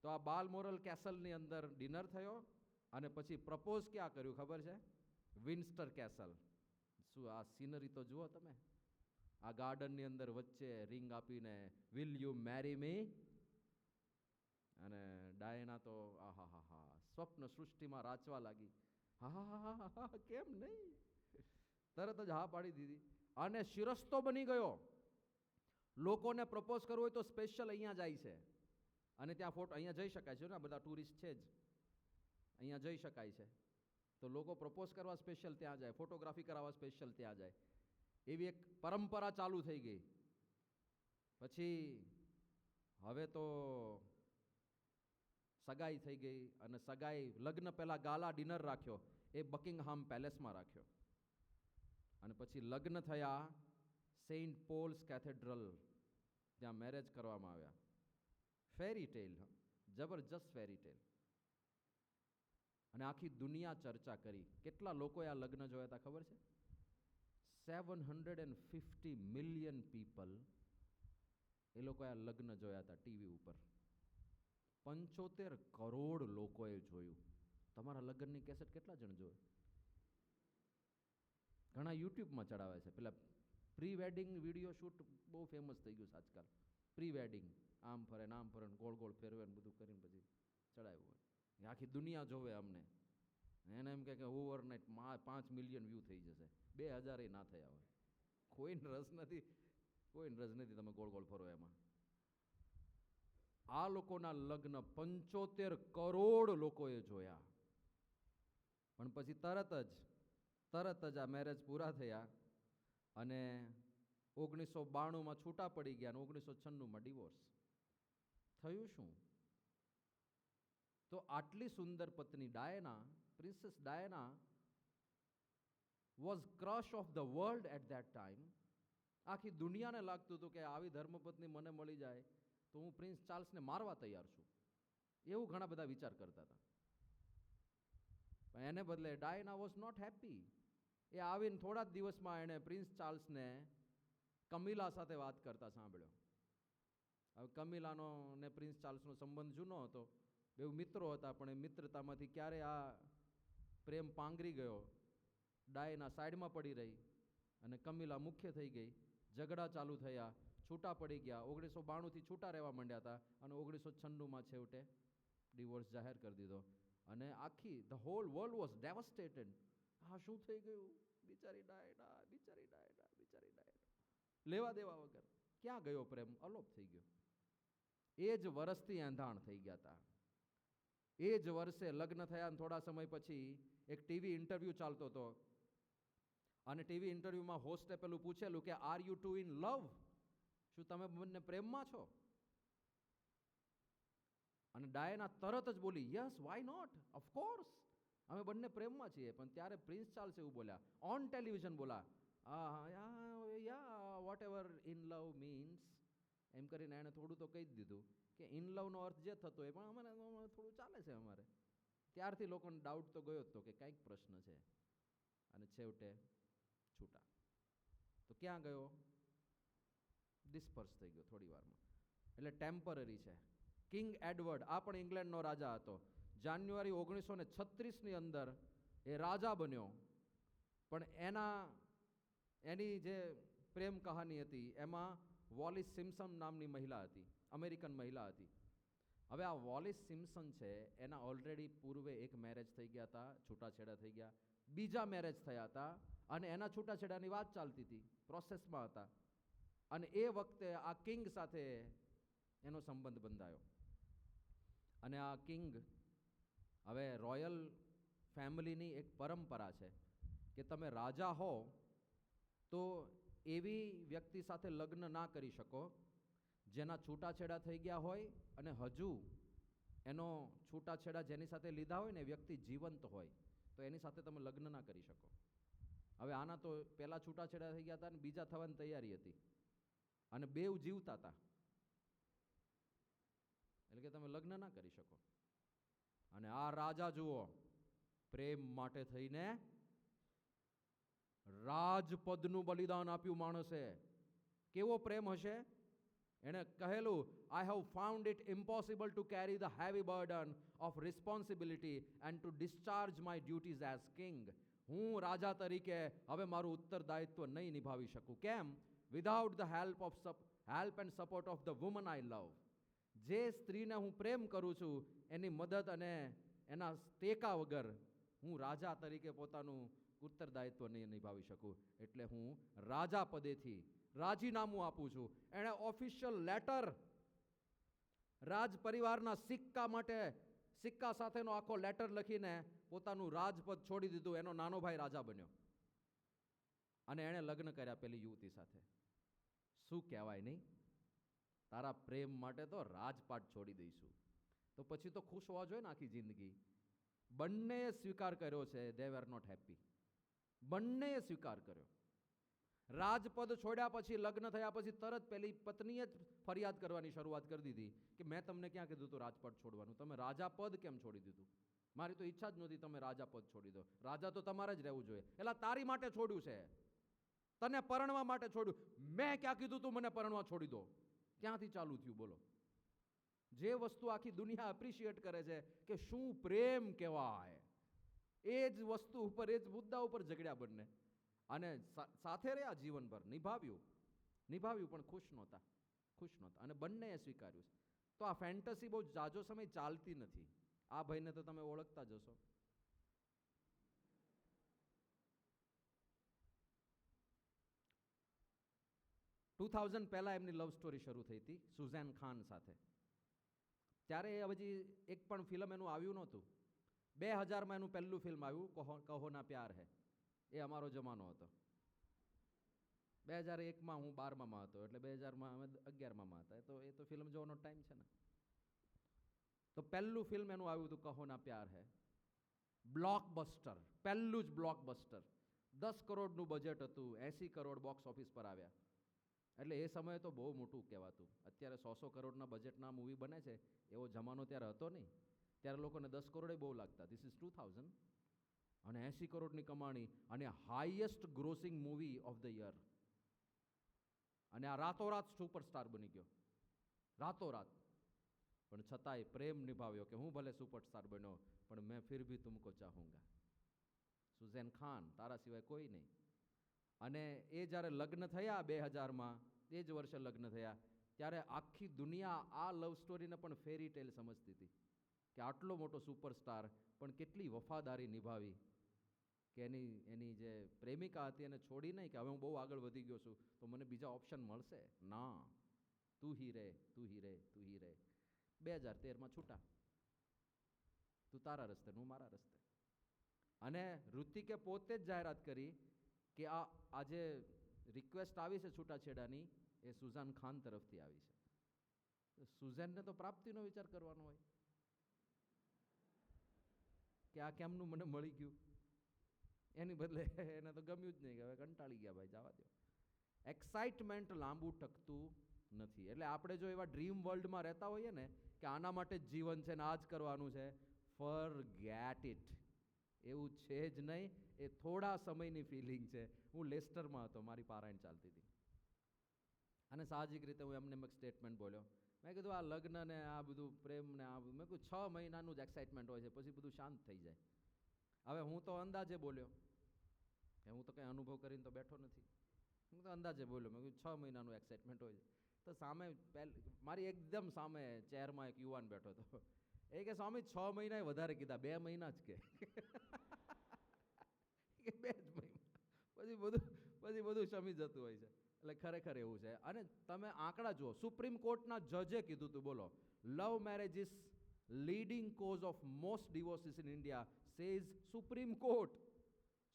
Speaker 3: તો આ બાલમોરલ કેસલની અંદર ડિનર થયો અને પછી પ્રપોઝ ક્યાં કર્યું ખબર છે? વિન્સ્ટર કેસલ. શું આ સીનરી તો જુઓ તમે, આ ગાર્ડનની અંદર વચ્ચે રિંગ આપીને વિલ યુ મેરી મી, અને ડાયના તો આહા હા હા સ્વપ્ન સૃષ્ટિમાં રાચવા લાગી. હા હા હા કેમ નહીં, તરત જ હા પાડી દીધી અને શિરસ્તો બની ગયો. લોકોને પ્રપોઝ કરવો હોય તો સ્પેશિયલ અહીંયા જાય છે અને ત્યાં ફોટો, અહીંયા જઈ શકાય છે ને, બધા ટુરિસ્ટ છે જ, અહીંયા જઈ શકાય છે, તો લોકો પ્રપોઝ કરવા સ્પેશિયલ ત્યાં જાય, ફોટોગ્રાફી કરાવવા સ્પેશિયલ ત્યાં જાય. એવી એક પરંપરા ચાલુ થઈ ગઈ. પછી હવે તો સગાઈ થઈ ગઈ અને સગાઈ લગ્ન પહેલા ગાલા ડિનર રાખ્યો, એ બકિંગહામ પેલેસમાં રાખ્યો. અને પછી લગ્ન થયા સેન્ટ પોલ્સ કેથેડ્રલ, ત્યાં મેરેજ કરવામાં આવ્યા. ફેરી ટેલ, જબરજસ્ત ફેરી ટેલ. અને આખી દુનિયા ચર્ચા કરી. કેટલા લોકોએ આ લગ્ન જોયા હતા ખબર છે? 750 મિલિયન પીપલ એ લોકોએ આ લગ્ન જોયા હતા ટીવી ઉપર. 75 કરોડ લોકોએ જોયું. તમારા લગ્નની કેસેટ કેટલા જણ જોવે? ઘણા યુટ્યુબમાં ચડાવે છે. પેલા પ્રી વેડિંગ વિડીયો શૂટ બહુ ફેમસ થઈ ગયું છે આજકાલ. પ્રી વેડિંગ આમ ફરે ને આમ ફરે ને ગોળ ગોળ ફેરવે ને બધું કરીને પછી ચડાવ્યું હોય. આખી દુનિયા જોવે અમને. એને એમ કે ઓવરનાઇટ 5 મિલિયન વ્યૂ થઈ જશે, 2000 ના થયા હોય. કોઈને રસ નથી, કોઈને રસ નથી તમે ગોળ ગોળ ફરો એમાં. આ લોકોના લગ્ન 75 કરોડ લોકોએ જોયા. પણ પછી તરત જ આ મેરેજ પૂરા થયા અને 1992માં છૂટા પડી ગયા અને 1996માં ડિવોર્સ. થયું શું? તો આટલી સુંદર પત્ની Diana, princess Diana was crush of the world at that time. આખી દુનિયાને લાગતું હતું કે આવી ધર્મપત્ની મને મળી જાય તો હું પ્રિન્સ ચાર્લ્સને મારવા તૈયાર છું, એવું ઘણા બધા વિચાર કરતા હતા. પણ એને બદલે ડાયના વોઝ નોટ હેપી. એ આવીને થોડા જ દિવસમાં એણે પ્રિન્સ ચાર્લ્સને કમિલા સાથે વાત કરતા સાંભળ્યો. હવે કમિલાનો ને પ્રિન્સ ચાર્લ્સનો સંબંધ જૂનો હતો, બેઉ મિત્રો હતા, પણ એ મિત્રતામાંથી ક્યારે આ પ્રેમ પાંગરી ગયો. ડાયના સાઈડમાં પડી રહી અને કમિલા મુખ્ય થઈ ગઈ. ઝઘડા ચાલુ થયા, છૂટા પડી ગયા. 1992થી છૂટા રહેવા માંડ્યા હતા અને 1996માં છેવટે ડિવોર્સ જાહેર કરી દીધો. અને આખી ધ હોલ વર્લ્ડ વોઝ ડેવસ્ટેટેડ. હા શું થઈ ગયું, બિચારી ડાયના, બિચારી ડાયના, બિચારી ડાયના. લેવા દેવા વગર ક્યાં ગયો પ્રેમ, અલોપ થઈ ગયો. એ જ વર્ષથી એંધાણ થઈ ગયા હતા. એ જ વર્ષે લગ્ન થયા અને થોડા સમય પછી એક ટીવી ઇન્ટરવ્યૂ ચાલતો હતો અને ટીવી ઇન્ટરવ્યૂમાં હોસ્ટે પેલું પૂછેલું કે are you two in love, શું તમે બંને પ્રેમમાં છો? અને ડાયના તરત જ બોલી યસ, વાય નોટ, ઓફકોર્સ અમે બંને પ્રેમમાં છીએ. પણ ત્યારે પ્રિન્સ ચાર્લ્સ એવું બોલ્યા, ઓન ટેલિવિઝન બોલા, યા whatever in love means, એમ કરીને એણે થોડું તો કહી જ દીધું કે ઇન લવનો અર્થ જે થતો હોય પણ અમારે થોડું ચાલે છે અમારે. ત્યારથી લોકોને ડાઉટ તો ગયો જ તો કે કંઈક પ્રશ્ન છે. અને છેવટે છૂટા. તો ક્યાં ગયો? ડિસ્પર્સ થઈ ગયો થોડી વારમાં. એટલે ટેમ્પરરી છે. કિંગ એડવર્ડ, આ પણ ઇંગ્લેન્ડનો રાજા હતો. જાન્યુઆરી 1936ની અંદર એ રાજા બન્યો. પણ એની જે પ્રેમ કહાની હતી એમાં વોલિસ સિમ્પસન નામની મહિલા હતી, અમેરિકન મહિલા હતી. હવે આ વોલિસ સિમ્પસન છે એના ઓલરેડી પૂર્વે એક મેરેજ થઈ ગયા હતા, છૂટાછેડા થઈ ગયા, બીજા મેરેજ થયા હતા અને એના છૂટાછેડાની વાત ચાલતી હતી, પ્રોસેસમાં હતા. અને એ વખતે આ કિંગ સાથે એનો સંબંધ બંધાયો. અને આ કિંગ, હવે રોયલ ફેમિલીની એક પરંપરા છે કે તમે રાજા હો તો એવી વ્યક્તિ સાથે લગ્ન ના કરી શકો જેના છૂટાછેડા થઈ ગયા હોય અને હજુ એનો છૂટાછેડા જેની સાથે લીધા હોય ને વ્યક્તિ જીવંત હોય, તો એની સાથે તમે લગ્ન ના કરી શકો. હવે આના તો પહેલાં છૂટાછેડા થઈ ગયા હતા અને બીજા થવાની તૈયારી હતી અને બેઉ જીવતા હતા, એટલે કે તમે લગ્ન ના કરી શકો. અને આ રાજા જુઓ, પ્રેમ માટે થઈને રાજપદનું બલિદાન આપ્યું માણસે. કેવો પ્રેમ હશે? એણે કહેલું, I have found it impossible to carry the heavy burden of responsibility and to discharge my duties as king. હું રાજા તરીકે હવે મારું ઉત્તરદાયિત્વ નહીં નિભાવી શકું. કેમ? Without the help and support of the woman I love. જે સ્ત્રીને હું પ્રેમ કરું છું એની મદદ અને એના ટેકા વગર હું રાજા તરીકે પોતાનું ઉત્તરદાયિત્વ નહીં નિભાવી શકું. એટલે હું રાજા પદેથી રાજીનામું આપું છું. એણે ઓફિશિયલ લેટર રાજ પરિવારના સિક્કા સાથેનો આખો લેટર લખીને પોતાનું રાજપદ છોડી દીધું. એનો નાનો ભાઈ રાજા બન્યો અને એણે લગ્ન કર્યા પેલી યુવતી સાથે. શું કહેવાય નહીં? તારા પ્રેમ માટે તો રાજપાટ છોડી દઈશું. તો પછી તો ખુશ હોવા જોઈએ ને આખી જિંદગી. બંનેએ સ્વીકાર કર્યો છે, દે વેર નોટ હેપી. બંનેએ સ્વીકાર કર્યો. રાજપદ છોડ્યા પછી, લગ્ન થયા પછી તરત પેલી પત્નીએ જ ફરિયાદ કરવાની શરૂઆત કરી દીધી કે મેં તમને ક્યાં કીધું હતું રાજપદ છોડવાનું? તમે રાજાપદ કેમ છોડી દીધું? મારી તો ઈચ્છા જ નહોતી તમે રાજાપદ છોડી દો. રાજા તો તમારે જ રહેવું જોઈએ. એટલે તારી માટે છોડ્યું છે, તને પરણવા માટે છોડ્યું. મેં ક્યાં કીધું તું મને પરણવા છોડી દો? ક્યાંથી ચાલુ થયું બોલો? જે વસ્તુ આખી દુનિયા એપ્રિશિએટ કરે છે કે શું પ્રેમ કહેવાય, એ જ વસ્તુ ઉપર, એ જ મુદ્દા ઉપર ઝઘડ્યા બંને. અને સાથે રહ્યા જીવનભર, નિભાવ્યું પણ ખુશ નહોતા. અને બંનેએ સ્વીકાર્યું છે. તો આ ફેન્ટસી બહુ જાજો સમય ચાલતી નથી. આ ભાઈને તો તમે ઓળખતા જશો. પહેલા એમની લવ સ્ટોરી શરૂ થઈ હતી સુઝેન ખાન સાથે. ત્યારે એ હજી એક પણ ફિલ્મ એનું આવ્યું નહોતું. 2000માં એનું પહેલું ફિલ્મ આવ્યું, કહો ના પ્યાર હે. એ અમારો જમાનો હતો. 2001માં હું 12માં હતો, એટલે 2000માં અમે 11માં હતા. તો એ તો ફિલ્મ જોવાનો ટાઈમ છે ને. તો પહેલું ફિલ્મ એનું આવ્યું હતું કહો ના પ્યાર હે. બ્લોકબસ્ટર, પહેલું જ બ્લોકબસ્ટર. 10 કરોડનું બજેટ હતું, 80 કરોડ બોક્સ ઓફિસ પર આવ્યા. એટલે એ સમયે તો બહુ મોટું કહેવાતું. અત્યારે 100 કરોડના બજેટના મૂવી બને છે, એવો જમાનો ત્યારે હતો નહીં. ત્યારે લોકોને 10 કરોડે બહુ લાગતા. This is 2000. અને 80 કરોડની કમાણી અને highest grossing movie of the year. અને આ રાતોરાત સુપરસ્ટાર બની ગયો, રાતોરાત. પણ છતાંય પ્રેમ નિભાવ્યો કે હું ભલે સુપરસ્ટાર બન્યો પણ મેં ફિર ભી તુમકો ચાહુંગા. સુઝેન ખાન, તારા સિવાય કોઈ નહીં. અને એ જ્યારે લગ્ન થયા 2000માં, એ જ વર્ષે લગ્ન થયા, ત્યારે આખી દુનિયા આ લવ સ્ટોરીને પણ ફેરી ટેલ સમજતી હતી કે આટલો મોટો સુપરસ્ટાર પણ કેટલી વફાદારી નિભાવી કે એની જે પ્રેમિકા હતી એને છોડી નહીં કે હવે હું બહુ આગળ વધી ગયો છું તો મને બીજા ઓપ્શન મળશે. ના, તું હી રે, તું હી રે, તું હી રે. 2013માં છૂટા. તું તારા રસ્તે, હું મારા રસ્તે. અને ઋતિકે પોતે જ જાહેરાત કરી કે આ જે રિક્વેસ્ટ આવી છે છૂટાછેડાની, એ સુઝાન ખાન તરફથી આવી છે. સુઝેનને તો પ્રાપ્તિનો વિચાર કરવાનો હોય કે આ કેમનું મને મળી ગયું. એની બદલે એને તો ગમ્યું જ નહીં, કે હવે કંટાળી ગયા ભાઈ, જવા દો. એક્સાઇટમેન્ટ લાંબુ ટકતું નથી. એટલે આપણે જો એવા ડ્રીમ વર્લ્ડમાં રહેતા હોઈએ ને કે આના માટે જ જીવન છે ને આ જ કરવાનું છે, ફોરગેટ ઇટ. એવું છે જ નહીં. એ થોડા સમયની ફિલિંગ છે. હું લેસ્ટરમાં હતો, મારી પારાયણ ચાલતી હતી, અને સાહજિક રીતે હું એમને એક સ્ટેટમેન્ટ બોલ્યો. મેં કીધું આ લગ્ન ને આ બધું પ્રેમ ને આ બધું, મેં કીધું 6 મહિનાનું જ એક્સાઇટમેન્ટ હોય છે, પછી બધું શાંત થઈ જાય. હવે હું તો અંદાજે બોલ્યો કે હું તો કંઈ અનુભવ કરીને તો બેઠો નથી. હું તો અંદાજે બોલ્યો. મેં કીધું 6 મહિનાનું એક્સાઇટમેન્ટ હોય છે. તો સામે મારી એકદમ સામે ચેરમાં એક યુવાન બેઠો હતો. એ કે સ્વામી 6 મહિના વધારે કીધા, 2 મહિના જ કે 2 જ મહિના, પછી બધું શમી જતું હોય છે. એટલે ખરેખર એવું છે. અને તમે આંકડા જુઓ, સુપ્રીમ કોર્ટના જજે કીધું હતું, બોલો, love marriage is leading cause of most ડિવોર્સિસ in India, says supreme court.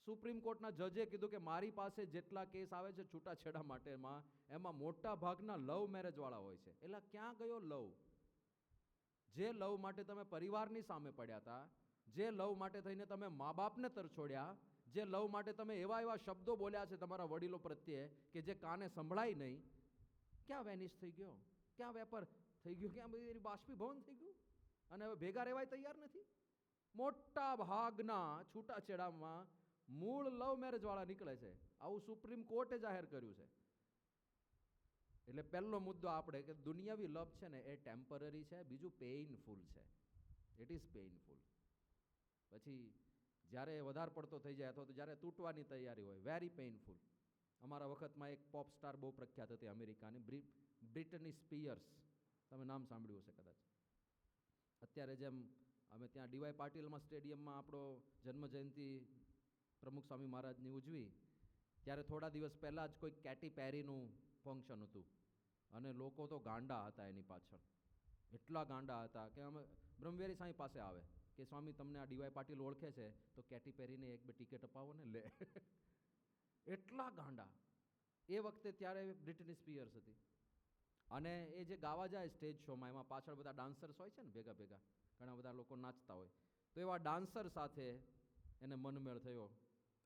Speaker 3: Supreme કોર્ટના જજે કીધું કે મારી પાસે જેટલા કેસ આવે છે છૂટાછેડા માટેમાં, એમાં મોટા ભાગના લવ મેરેજવાળા હોય છે. એટલે ક્યાં ગયો લવ? જે લવ માટે તમે પરિવારની સામે પડ્યા હતા, જે લવ માટે થઈને તમે મા બાપને તરછોડ્યા, જે લવ માટે તમે એવા શબ્દો બોલ્યા છે તમારા વડીલો પ્રત્યે કે જે કાને સંભળાય નહીં, ક્યાં વેનિશ થઈ ગયો? ક્યાં વેપાર થઈ ગયો? ક્યાં બધી બાષ્પીભવન થઈ ગયું? અને હવે ભેગા રહેવાય તૈયાર નથી. મોટા ભાગના છૂટાછેડામાં મૂળ લવ મેરેજ વાળા નીકળે છે. આવું સુપ્રીમ કોર્ટે જાહેર કર્યું છે. એટલે પહેલો મુદ્દો આપણે કે દુનિયાવી લવ છે ને એ ટેમ્પરરી છે, બીજું પેઇનફુલ છે. It is painful. પછી જ્યારે વધારે પડતો થઈ જાય અથવા તો જ્યારે તૂટવાની તૈયારી હોય, વેરી પેઇનફુલ. અમારા વખતમાં એક પોપ સ્ટાર બહુ પ્રખ્યાત હતી અમેરિકાની, બ્રિટની સ્પિયર્સ. તમે નામ સાંભળ્યું હશે કદાચ. અત્યારે જેમ અમે ત્યાં ડીવાય પાટીલમાં સ્ટેડિયમમાં આપણો જન્મજયંતિ પ્રમુખ સ્વામી મહારાજની ઉજવી, ત્યારે થોડા દિવસ પહેલાં જ કોઈ કેટી પેરીનું ફંક્શન હતું અને લોકો તો ગાંડા હતા એની પાછળ. એટલા ગાંડા હતા કે અમે બ્રહ્મવેરી સાંઈ પાસે આવે કે સ્વામી તમને આ ડીવાય પાટીલ ઓળખે છે તો કેટી પેરીને એક બે ટિકિટ અપાવો ને, લે. એટલા ગાંડા. એ વખતે ત્યારે બ્રિટની સ્પિયર્સ હતી. અને એ જે ગાવા જાય સ્ટેજ શોમાં, એમાં પાછળ બધા ડાન્સર્સ હોય છે ને ભેગા ભેગા, ઘણા બધા લોકો નાચતા હોય. તો એવા ડાન્સર સાથે એને મનમેળ થયો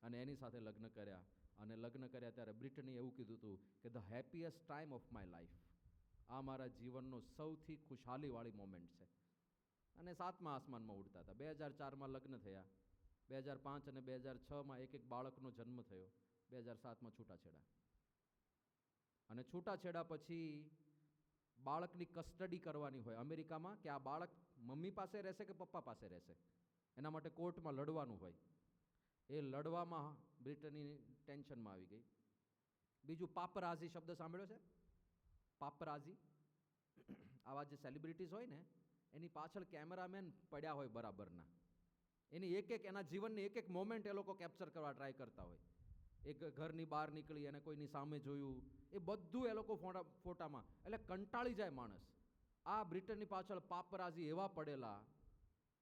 Speaker 3: અને એની સાથે લગ્ન કર્યા. અને લગ્ન કર્યા ત્યારે બ્રિટની એવું કીધું હતું કે the happiest time of my life, આ મારા જીવનનો સૌથી ખુશહાલીવાળી મોમેન્ટ છે. અને 7મા આસમાનમાં ઉડતા હતા. 2004માં લગ્ન થયા, 2005 અને 2006માં એક બાળકનો જન્મ થયો, 2007માં છૂટાછેડા. અને છૂટાછેડા પછી બાળકની કસ્ટડી કરવાની હોય અમેરિકામાં, કે આ બાળક મમ્મી પાસે રહેશે કે પપ્પા પાસે રહેશે, એના માટે કોર્ટમાં લડવાનું હોય. એ લડવામાં બ્રિટની ટેન્શનમાં આવી ગઈ. બીજું પાપરાઝી શબ્દ સાંભળ્યો છે? પાપરાઝી, આવા જે સેલિબ્રિટીઝ હોય ને એની પાછળ કેમેરામેન પડ્યા હોય બરાબરના. એની એના જીવનની એક મોમેન્ટ એ લોકો કેપ્ચર કરવા ટ્રાય કરતા હોય. એક ઘરની બહાર નીકળી અને કોઈની સામે જોયું, એ બધું એ લોકો ફોટામાં. એટલે કંટાળી જાય માણસ. આ બ્રિટનની પાછળ પાપરાઝી એવા પડેલા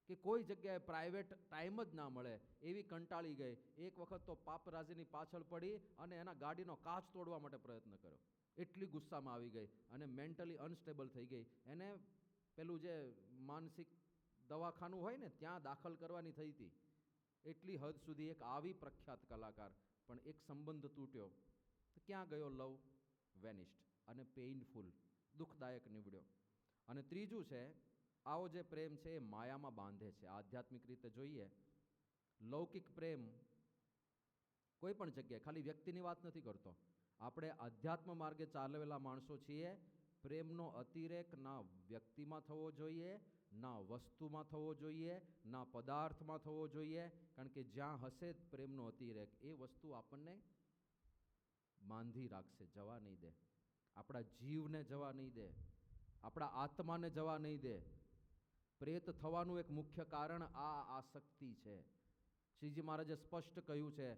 Speaker 3: કે કોઈ જગ્યાએ પ્રાઇવેટ ટાઈમ જ ના મળે, એવી કંટાળી ગઈ. એક વખત તો પાપરાઝીની પાછળ પડી અને એના ગાડીનો કાચ તોડવા માટે પ્રયત્ન કર્યો. એટલી ગુસ્સામાં આવી ગઈ અને મેન્ટલી અનસ્ટેબલ થઈ ગઈ. એને પેલું જે માનસિક દવાખાનું હોય ને ત્યાં દાખલ કરવાની થઈ હતી. એટલી હદ સુધી એક આવી પ્રખ્યાત કલાકાર, પણ એક સંબંધ તૂટ્યો તો ક્યાં ગયો લવ? વેનિશ્ડ. અને પેઇનફુલ, દુઃખદાયક નીવડ્યો. અને ત્રીજું છે, આવો જે પ્રેમ છે એ માયામાં બાંધે છે. આધ્યાત્મિક રીતે જોઈએ, લૌકિક પ્રેમ કોઈ પણ જગ્યાએ, ખાલી વ્યક્તિની વાત નથી કરતો, આપણે આધ્યાત્મ માર્ગે ચાલેલા માણસો છીએ. પ્રેમનો અતિરેક ના વ્યક્તિમાં થવો જોઈએ, ના વસ્તુમાં થવો જોઈએ, ના પદાર્થમાં થવો જોઈએ. કારણ કે જ્યાં હશે પ્રેમનો અતિરેક, એ વસ્તુ આપણને બાંધી રાખશે, જવા નહીં દે. આપણા જીવને જવા નહીં દે, આપણા આત્માને જવા નહીં દે. પ્રેત થવાનું એક મુખ્ય કારણ આ આસક્તિ છે. શ્રીજી મહારાજે સ્પષ્ટ કહ્યું છે,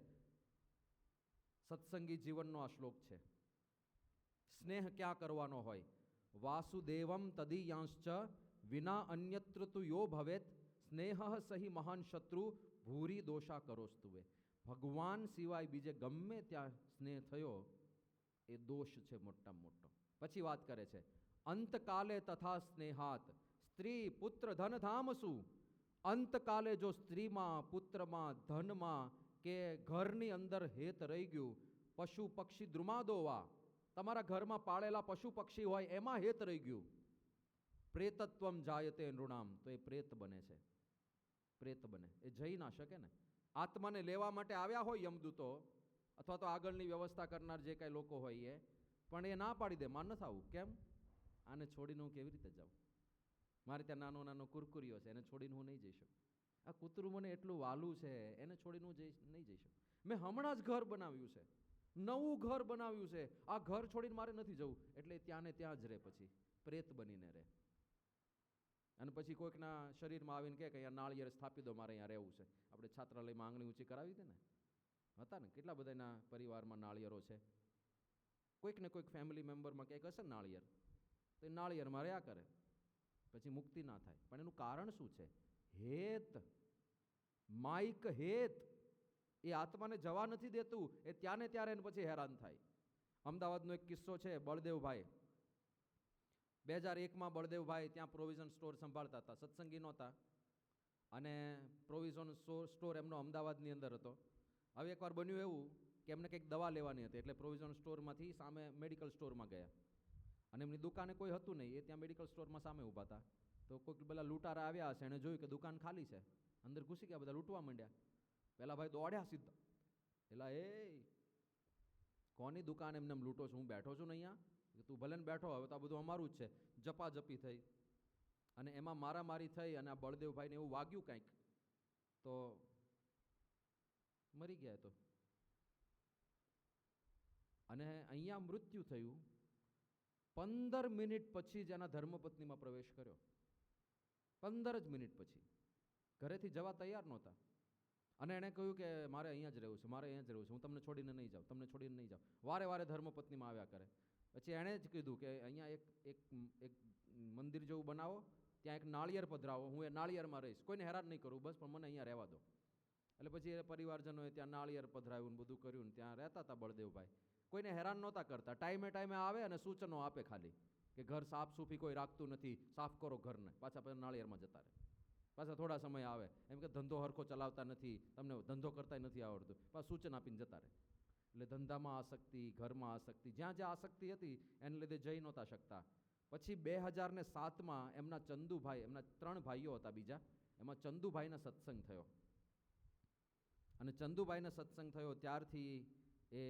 Speaker 3: સત્સંગી જીવનનો આ શ્લોક છે. સ્નેહ ક્યાં કરવાનો હોય? વાસુદેવમ તદીયાંશ્ચ વિના અન્યત્ર તુ યો ભવેત સ્નેહ સહી મહાન શત્રુ ભૂરી દોષા કરોસ્તુવે. ભગવાન સિવાય બીજે ગમે ત્યાં સ્નેહ થયો એ દોષ છે મોટામાં મોટો. પછી વાત કરે છે, અંતકાલે તથા સ્નેહાત સ્ત્રી પુત્ર ધન ધામસુ. અંતકાલે જો સ્ત્રીમાં, પુત્રમાં, ધનમાં કે ઘરની અંદર હેત રહી ગયું, પશુ પક્ષી દ્રુમાદોવા, તમારા ઘરમાં પાળેલા પશુ પક્ષી હોય એમાં હેત રહી ગયું, પ્રેતત્વમ જાયતે નૃણામ, તો એ પ્રેત બને છે. પ્રેત બને, એ જઈ ના શકે ને. આત્માને લેવા માટે આવ્યા હોય યમદૂતો અથવા તો આગળની વ્યવસ્થા કરનાર જે કાંઈ લોકો હોય એ, પણ એ ના પાડી દે, માન નથી આવું. કેમ? આને છોડીને હું કેવી રીતે જાઉં? મારે ત્યાં નાનો નાનો કુરકુરીઓ છે, એને છોડીને હું નહીં જઈ શકું. આ કૂતરું મને એટલું વાલું છે, એને છોડીને હું નહીં જઈ શકું. મેં હમણાં જ ઘર બનાવ્યું છે, નવું ઘર બનાવ્યું છે, આ ઘર છોડીને મારે નથી જવું. એટલે ત્યાં ને ત્યાં જ રહે, પછી પ્રેત બનીને રહે. અને પછી કોઈકના શરીરમાં આવીને કહે કે અહીંયા નાળિયેર સ્થાપી દો, મારે અહીંયા રહેવું છે. આપણે છાત્રાલયમાં આંગળી ઊંચી કરાવી હતી ને, હતા ને કેટલા બધાના પરિવારમાં નાળિયેરો છે. કોઈક ને કોઈક ફેમિલી મેમ્બરમાં ક્યાંક હશે નાળિયેર, તો એ નાળિયેરમાં રહ્યા કરે, પછી મુક્તિ ના થાય. પણ એનું કારણ શું છે? હેત, માઇક હેત. એ આત્માને જવા નથી દેતું, એ ત્યાં ને ત્યારે પછી હેરાન થાય. અમદાવાદનો એક કિસ્સો છે, બળદેવભાઈ. 2001માં બળદેવભાઈ ત્યાં પ્રોવિઝન સ્ટોર સંભાળતા હતા, સત્સંગી નહોતા, અને પ્રોવિઝન સ્ટોર એમનો અમદાવાદની અંદર હતો. હવે એકવાર બન્યું એવું કે એમને કંઈક દવા લેવાની હતી, એટલે પ્રોવિઝન સ્ટોરમાંથી સામે મેડિકલ સ્ટોરમાં ગયા. અને એમની દુકાને કોઈ હતું નહીં, એ ત્યાં મેડિકલ સ્ટોરમાં સામે ઊભા હતા. તો કોઈક બધા લૂંટારા આવ્યા હશે, એણે જોયું કે દુકાન ખાલી છે, અંદર ઘૂસી ગયા, બધા લૂંટવા માંડ્યા. પેલા ભાઈ દોડ્યા સીધા, એલા એ કોની દુકાન એમને લૂંટો છું? હું બેઠો છું ને અહીંયા, કે તું ભલે ને બેઠો, હવે તો આ બધું અમારું જ છે. જપાજપી થઈ અને એમાં મારામારી થઈ અને આ બળદેવભાઈને એવું વાગ્યું કાંઈક, તો મરી ગયા. તો અને અહીંયા મૃત્યુ થયું. 15 મિનિટ પછી જ એના ધર્મપત્નીમાં પ્રવેશ કર્યો. 15 જ મિનિટ પછી. ઘરેથી જવા તૈયાર નહોતા અને એણે કહ્યું કે મારે અહીંયા જ રહેવું છે, મારે અહીંયા જ રહેવું છે, હું તમને છોડીને નહીં જાઉં, તમને છોડીને નહીં જાઉં. વારે વારે ધર્મપત્નીમાં આવ્યા કરે. પછી એણે જ કીધું કે અહીંયા એક મંદિર જેવું બનાવો, ત્યાં એક નાળિયેર પધરાવો, હું એ નાળિયેરમાં રહીશ, કોઈને હેરાન નહીં કરું, બસ પણ મને અહીંયા રહેવા દો. એટલે પછી એ પરિવારજનોએ ત્યાં નાળિયેર પધરાવ્યું ને બધું કર્યું ને ત્યાં રહેતા હતા બળદેવભાઈ. કોઈને હેરાન નહોતા કરતા. ટાઈમે ટાઈમે આવે અને સૂચનો આપે ખાલી કે ઘર સાફ સૂફી કોઈ રાખતું નથી, સાફ કરો ઘરને. પાછા નાળિયેરમાં જતા રહે. પાછા થોડા સમય આવે એમ કે ધંધો હરખો ચલાવતા નથી, તમને ધંધો કરતા નથી આવડતું, પાછા સૂચન આપીને જતા રહે. એટલે ધંધામાં આસક્તિ, ઘરમાં આસક્તિ, જ્યાં જ્યાં આસક્તિ હતી એને લીધે જઈ નહોતા શકતા. પછી 2007માં એમના ચંદુભાઈ, એમના 3 ભાઈઓ હતા બીજા, એમાં ચંદુભાઈના સત્સંગ થયો. અને ચંદુભાઈને સત્સંગ થયો ત્યારથી એ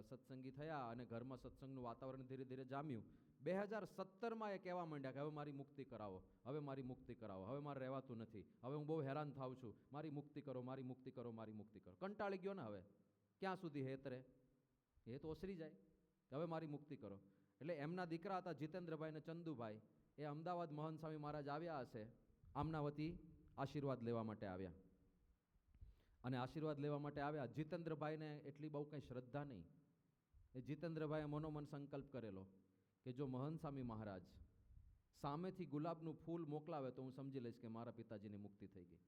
Speaker 3: સત્સંગી થયા અને ઘરમાં સત્સંગનું વાતાવરણ ધીરે ધીરે જામ્યું. 2017માં એ કહેવા માંડ્યા કે હવે મારી મુક્તિ કરાવો, હવે મારી મુક્તિ કરાવો, હવે મારે રહેવાતું નથી, હવે હું બહુ હેરાન થાઉં છું, મારી મુક્તિ કરો, મારી મુક્તિ કરો, મારી મુક્તિ કરો. કંટાળી ગયો ને હવે, ક્યાં સુધી હેતરે, એ તો ઓસરી જાય કે હવે મારી મુક્તિ કરો. એટલે એમના દીકરા હતા જીતેન્દ્રભાઈ અને ચંદુભાઈ, એ અમદાવાદ મહંત સ્વામી મહારાજ આવ્યા હશે, આમના વતી આશીર્વાદ લેવા માટે આવ્યા. અને આશીર્વાદ લેવા માટે આવ્યા. જીતેન્દ્રભાઈને એટલી બહુ કંઈ શ્રદ્ધા નહીં. એ જીતેન્દ્રભાઈએ મનોમન સંકલ્પ કરેલો કે જો મહંત સ્વામી મહારાજ સામેથી ગુલાબનું ફૂલ મોકલાવે તો હું સમજી લઈશ કે મારા પિતાજીની મુક્તિ થઈ ગઈ.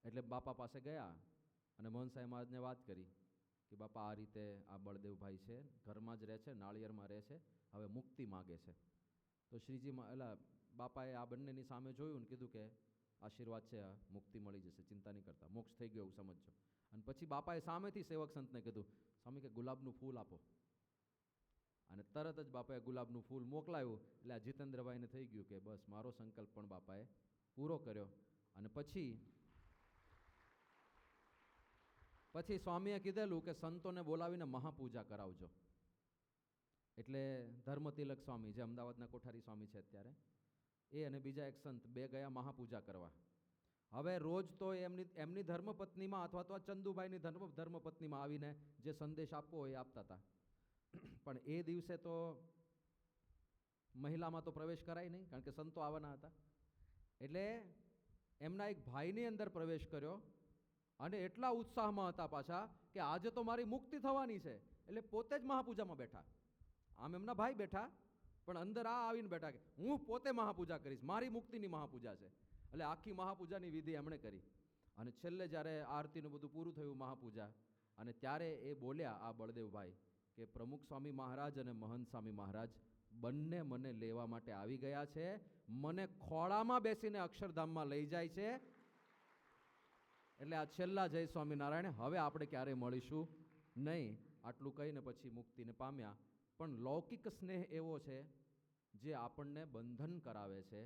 Speaker 3: એટલે બાપા પાસે ગયા અને મહંત સ્વામી મહારાજને વાત કરી કે બાપા આ રીતે આ બળદેવભાઈ છે, ઘરમાં જ રહે છે, નાળિયેરમાં રહે છે, હવે મુક્તિ માગે છે. તો શ્રીજીમાં એલા બાપાએ આ બંનેની સામે જોયું ને કીધું કે આશીર્વાદ છે, મુક્તિ મળી જશે, ચિંતા નહીં કરતા, મોક્ષ થઈ ગયો એવું સમજજો. અને પછી બાપાએ સામેથી સેવક સંતને કીધું સ્વામી કે ગુલાબનું ફૂલ આપો. અને તરત જ બાપાએ ગુલાબનું ફૂલ મોકલાયું. એટલે આ જીતેન્દ્રભાઈને થઈ ગયું કે બસ મારો સંકલ્પ પણ બાપાએ પૂરો કર્યો. અને પછી સ્વામીએ કીધેલું કે સંતોને બોલાવીને મહાપૂજા કરાવજો. એટલે ધર્મતિલક સ્વામી જે અમદાવાદના કોઠારી સ્વામી છે અત્યારે, એ અને બીજા એક સંત બે ગયા મહાપૂજા કરવા. હવે રોજ તો એમની ધર્મપત્નીમાં અથવા તો ચંદુભાઈની ધર્મપત્નીમાં આવીને જે સંદેશ આપવો હોય એ આપતા હતા. પણ એ દિવસે તો મહિલામાં તો પ્રવેશ કરાય નહીં, કારણ કે સંતો આવવાના હતા. એટલે એમના એક ભાઈની અંદર પ્રવેશ કર્યો અને એટલા ઉત્સાહમાં હતા પાછા કે આજે તો મારી મુક્તિ થવાની છે. એટલે પોતે જ મહાપૂજામાં બેઠા. આમ એમના ભાઈ બેઠા, પણ અંદર આ આવીને બેઠા કે હું પોતે મહાપૂજા કરીશ, મારી મુક્તિની મહાપૂજા છે. એટલે આખી મહાપૂજાની વિધિ એમણે કરી. અને છેલ્લે જ્યારે આરતીનું બધું પૂરું થયું મહાપૂજા, અને ત્યારે એ બોલ્યા આ બળદેવભાઈ કે પ્રમુખ સ્વામી મહારાજ અને મહંત સ્વામી મહારાજ બંને મને લેવા માટે આવી ગયા છે, મને ખોળામાં બેસીને અક્ષરધામમાં લઈ જાય છે. એટલે આ છેલ્લા જય સ્વામિનારાયણ, હવે આપણે ક્યારેય મળીશું નહીં. આટલું કહીને પછી મુક્તિને પામ્યા. પણ લૌકિક સ્નેહ એવો છે જે આપણને બંધન કરાવે છે,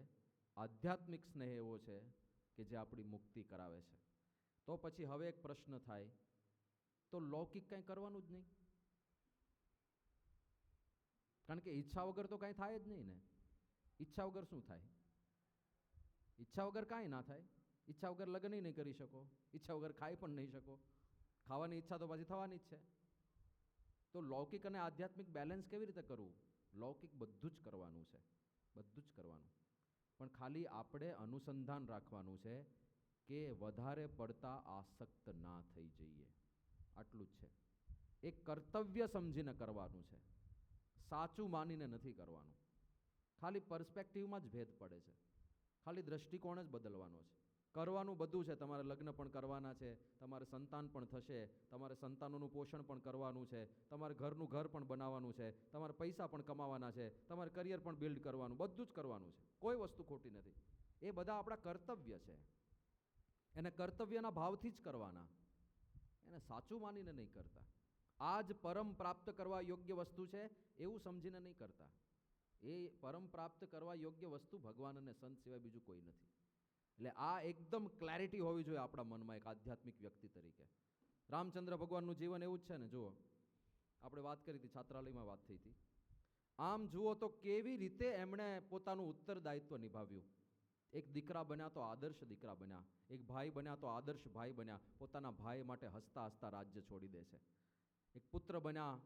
Speaker 3: આધ્યાત્મિક સ્નેહ એવો છે કે જે આપણી મુક્તિ કરાવે છે. તો પછી હવે એક પ્રશ્ન થાય, તો લૌકિક કંઈ કરવાનું જ નહીં, કારણ કે ઈચ્છા વગર તો કાંઈ થાય જ નહીં ને. ઈચ્છા વગર શું થાય? ઈચ્છા વગર કાંઈ ના થાય. ઈચ્છા વગર લગ્ન નહીં કરી શકો, ઈચ્છા વગર ખાઈ પણ નહીં શકો. ખાવાની ઈચ્છા તો પાછી થવાની જ છે. તો લૌકિક અને આધ્યાત્મિક બેલેન્સ કેવી રીતે કરવું? લૌકિક બધું જ કરવાનું છે, બધું જ કરવાનું. પણ ખાલી આપણે અનુસંધાન રાખવાનું છે કે વધારે પડતા આસક્ત ના થઈ જઈએ, આટલું જ છે. એક કર્તવ્ય સમજીને કરવાનું છે, સાચું માનીને નથી કરવાનું. ખાલી પર્સપેક્ટિવમાં જ ભેદ પડે છે, ખાલી દ્રષ્ટિકોણ જ બદલવાનો છે. કરવાનું બધું છે. તમારે લગ્ન પણ કરવાના છે, તમારે સંતાન પણ થશે, તમારે સંતાનોનું પોષણ પણ કરવાનું છે, તમારે ઘરનું ઘર પણ બનાવવાનું છે, તમારે પૈસા પણ કમાવાના છે, તમારે કરિયર પણ બિલ્ડ કરવાનું, બધું જ કરવાનું છે. કોઈ વસ્તુ ખોટી નથી. એ બધા આપણા કર્તવ્ય છે. એને કર્તવ્યના ભાવથી જ કરવાના, એને સાચું માનીને નહીં કરતા. આ જ પરમ પ્રાપ્ત કરવા યોગ્ય વસ્તુ છે એવું સમજીને નહીં કરતા. એ પરમ પ્રાપ્ત કરવા યોગ્ય વસ્તુ ભગવાન અને સંત સિવાય બીજું કોઈ નથી. એટલે આ એકદમ ક્લેરિટી હોવી જોઈએ આપણા મનમાં એક આધ્યાત્મિક વ્યક્તિ તરીકે. રામચંદ્ર ભગવાનનું જીવન એવું જ છે ને. જુઓ, આપણે વાત કરી હતી, છાત્રાલયમાં વાત થઈ હતી. આમ જુઓ તો કેવી રીતે એમણે પોતાનું ઉત્તરદાયિત્વ નિભાવ્યું. એક દીકરા બન્યા તો આદર્શ દીકરા બન્યા, એક ભાઈ બન્યા તો આદર્શ ભાઈ બન્યા, પોતાના ભાઈ માટે હસતા હસતા રાજ્ય છોડી દે છે. એક પુત્ર બન્યા,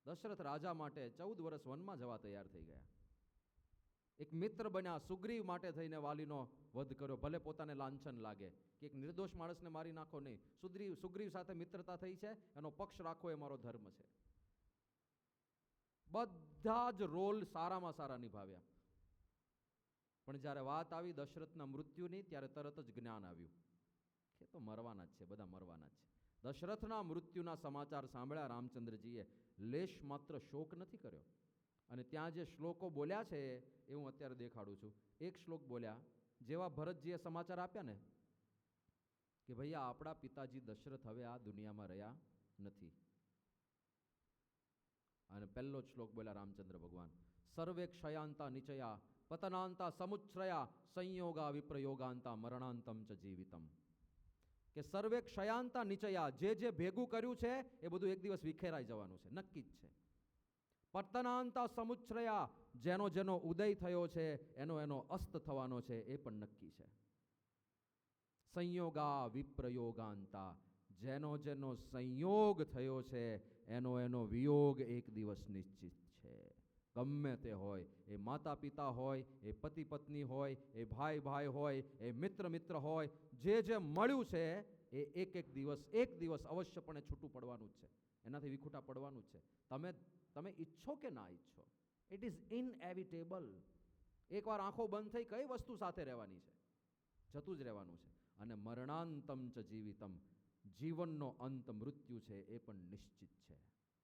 Speaker 3: દશરથ રાજા માટે 14 વર્ષ વનમાં જવા તૈયાર થઈ ગયા. એક મિત્ર બન્યા, સુગ્રીવ માટે થઈને વાલીનો વધ કર્યો, ભલે પોતાને લાંછન લાગે કે એક નિર્દોષ માણસને મારી નાખો નહીં, સુગ્રીવ સાથે મિત્રતા થઈ છે, એનો પક્ષ રાખવો એ મારો ધર્મ છે. બધા જ રોલ સારામાં સારા નિભાવ્યા. પણ જ્યારે વાત આવી દશરથના મૃત્યુની, ત્યારે તરત જ જ્ઞાન આવ્યું કે તો મરવાના જ છે, બધા મરવાના જ છે. દશરથના મૃત્યુના સમાચાર સાંભળ્યા રામચંદ્રજીએ લેશ માત્ર શોક નથી કર્યો. અને ત્યાં જે શ્લોકો બોલ્યા છે એ હું અત્યારે દેખાડું છું. એક શ્લોક બોલ્યા, જેવા ભરતજીએ સમાચાર આપ્યા ને કે ભૈયા આપણા પિતાજી દશરથ હવે આ દુનિયામાં રહ્યા નથી, અને પહેલો જ શ્લોક બોલ્યા રામચંદ્ર ભગવાન, સર્વે ક્ષયાંતા નિચયા પતનાંતા સમુચ્છ્રયા સંયોગા વિપ્રયોગાંતા મરણાંતમ ચ જીવિતમ. કે સર્વે ક્ષયાંતા નિચયા, જે ભેગું કર્યું છે એ બધું એક દિવસ વિખેરાઈ જવાનું છે, નક્કી જ છે. પતનાંતા સમુચ્છ્રયા, જેનો ઉદય થયો છે એનો અસ્ત થવાનો છે એ પણ નક્કી છે. સંયોગા વિપ્રયોગાંતા, જેનો સંયોગ થયો છે એનો વિયોગ એક દિવસ નિશ્ચિત છે. ગમે તે હોય, એ માતા પિતા હોય, એ પતિ પત્ની હોય, એ ભાઈ હોય, એ મિત્ર હોય, જે મળ્યું છે એ એક દિવસ અવશ્યપણે છૂટું પડવાનું જ છે, એનાથી વિખૂટા પડવાનું જ છે. તમે ઈચ્છો કે ના ઈચ્છો, ઇટ ઇઝ ઇનએવિટેબલ. એકવાર આંખો બંધ થઈ કઈ વસ્તુ સાથે રહેવાની છે, જતું જ રહેવાનું છે. અને મરણાંતમ ચ જીવિતમ, જીવનનો અંત મૃત્યુ છે એ પણ નિશ્ચિત છે.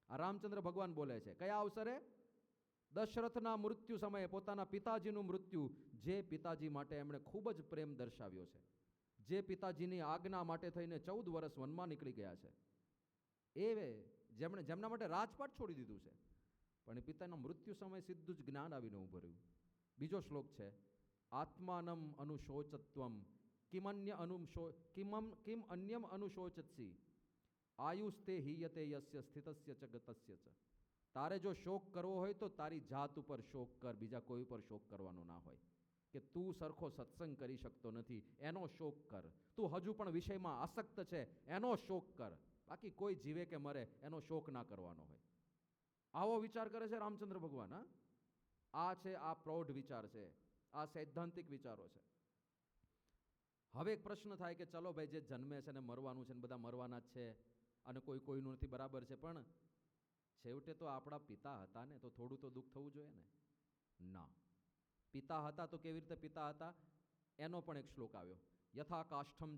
Speaker 3: આ રામચંદ્ર ભગવાન બોલે છે. કયા અવસરે? દશરથના મૃત્યુ સમયે, પોતાના પિતાજીનું મૃત્યુ, જે પિતાજી માટે એમણે ખૂબ જ પ્રેમ દર્શાવ્યો છે, જે પિતાજીની આજ્ઞા માટે થઈને 14 વર્ષ વનમાં નીકળી ગયા છે, જેમના માટે રાજપાટ છોડી દીધું છે, પણ એ પિતાના મૃત્યુ સમયે સીધું જ જ્ઞાન આવીને ઉભું રહ્યું. બીજો શ્લોક છે, આત્માનમ અનુશોચત્વમ કિમ અન્યમ અનુશોચત્સી આયુસ્તે હિયતે યસ્ય સ્થિતસ્ય ચ ગતસ્ય ચ. તારે જો શોક કરવો હોય તો તારી જાત ઉપર શોક કર, બીજા કોઈ ઉપર શોક કરવાનો ના હોય. કે તું સરખો સત્સંગ કરી શકતો નથી એનો શોક કર, તું હજુ પણ વિષયમાં આસક્ત છે એનો શોક કર, બાકી કોઈ જીવે કે મરે એનો શોક ના કરવાનો હોય. આવો વિચાર કરે છે રામચંદ્ર ભગવાન. આ પ્રૌઢ વિચાર છે, આ સૈદ્ધાંતિક વિચારો છે. હવે એક પ્રશ્ન થાય કે ચલો ભાઈ, જે જન્મે છે ને મરવાનું છે ને બધા મરવાના જ છે, અને કોઈનું નથી, બરાબર છે, પણ છેવટે તો આપણા પિતા હતા ને, તો થોડું તો દુઃખ થવું જોઈએ ને. ના, પિતા હતા તો કેવી રીતે પિતા હતા એનો પણ એક શ્લોક આવ્યો, યથા કાષ્ઠમ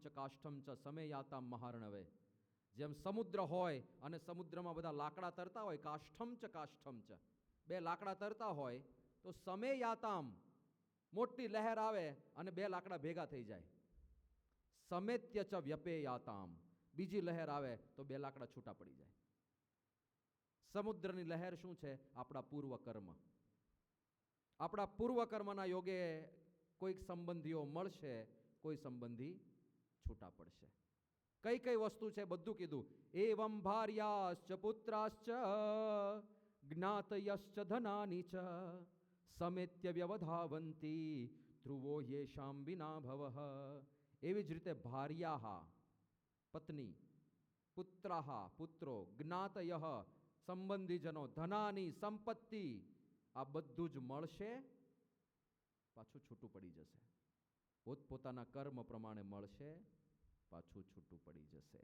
Speaker 3: ચ સમયયાતા મહાર્ણવે. જેમ સમુદ્ર હોય અને સમુદ્રમાં બધા લાકડા તરતા હોય, કાષ્ઠમ ચ બે લાકડા તરતા હોય તો સમયયાતામ, મોટી લહેર આવે અને બે લાકડા ભેગા થઈ જાય. સમેત્ય ચ વ્યપેયાતામ, બીજી લહેર આવે તો બે લાકડા છૂટા પડી જાય. સમુદ્રની લહેર શું છે? આપણા પૂર્વકર્મ. આપણા પૂર્વકર્મના યોગે કોઈક સંબંધીઓ મળશે, કોઈ સંબંધી છૂટા પડશે. કઈ વસ્તુ છે બધું કીધું. એવમ ભાર્યાશ્ચ પુત્રાશ્ચ જ્ઞાતયશ્ચ ધનાની ચ સમેત્ય વ્યવધાવંતી ધ્રુવો યેષામ વિના ભવઃ. એવી જ રીતે ભાર્યાહ પત્ની, પુત્રાહ પુત્રો, જ્ઞાતયઃ સંબંધીજનો, ધનાની સંપત્તિ, આ બધું જ મળશે, પાછું છૂટું પડી જશે. પોતપોતાના કર્મ પ્રમાણે મળશે, પાછું છૂટું પડી જશે.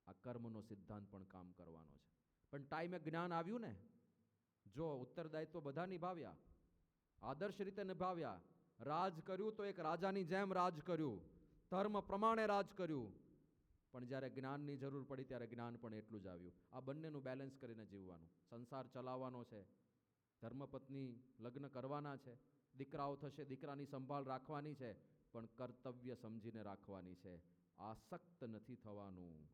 Speaker 3: આ કર્મનો સિદ્ધાંત પણ કામ કરવાનો છે. પણ ટાઈમે જ્ઞાન આવ્યું ને, જો ઉત્તરદાયિત્વ બધા નિભાવ્યા, આદર્શ રીતે નિભાવ્યા, રાજ કર્યું તો એક રાજાની જેમ રાજ કર્યું, ધર્મ પ્રમાણે રાજ કર્યું, પણ જ્યારે જ્ઞાનની જરૂર પડી ત્યારે જ્ઞાન પણ એટલું જ આવ્યું. આ બંનેનું બેલેન્સ કરીને જીવવાનું, સંસાર ચલાવવાનો છે, ધર્મપત્ની લગ્ન કરવાના છે, દીકરાઓ થશે, દીકરાની સંભાળ રાખવાની છે, પણ કર્તવ્ય સમજીને રાખવાની છે. આસક્ત નથી થવાનું.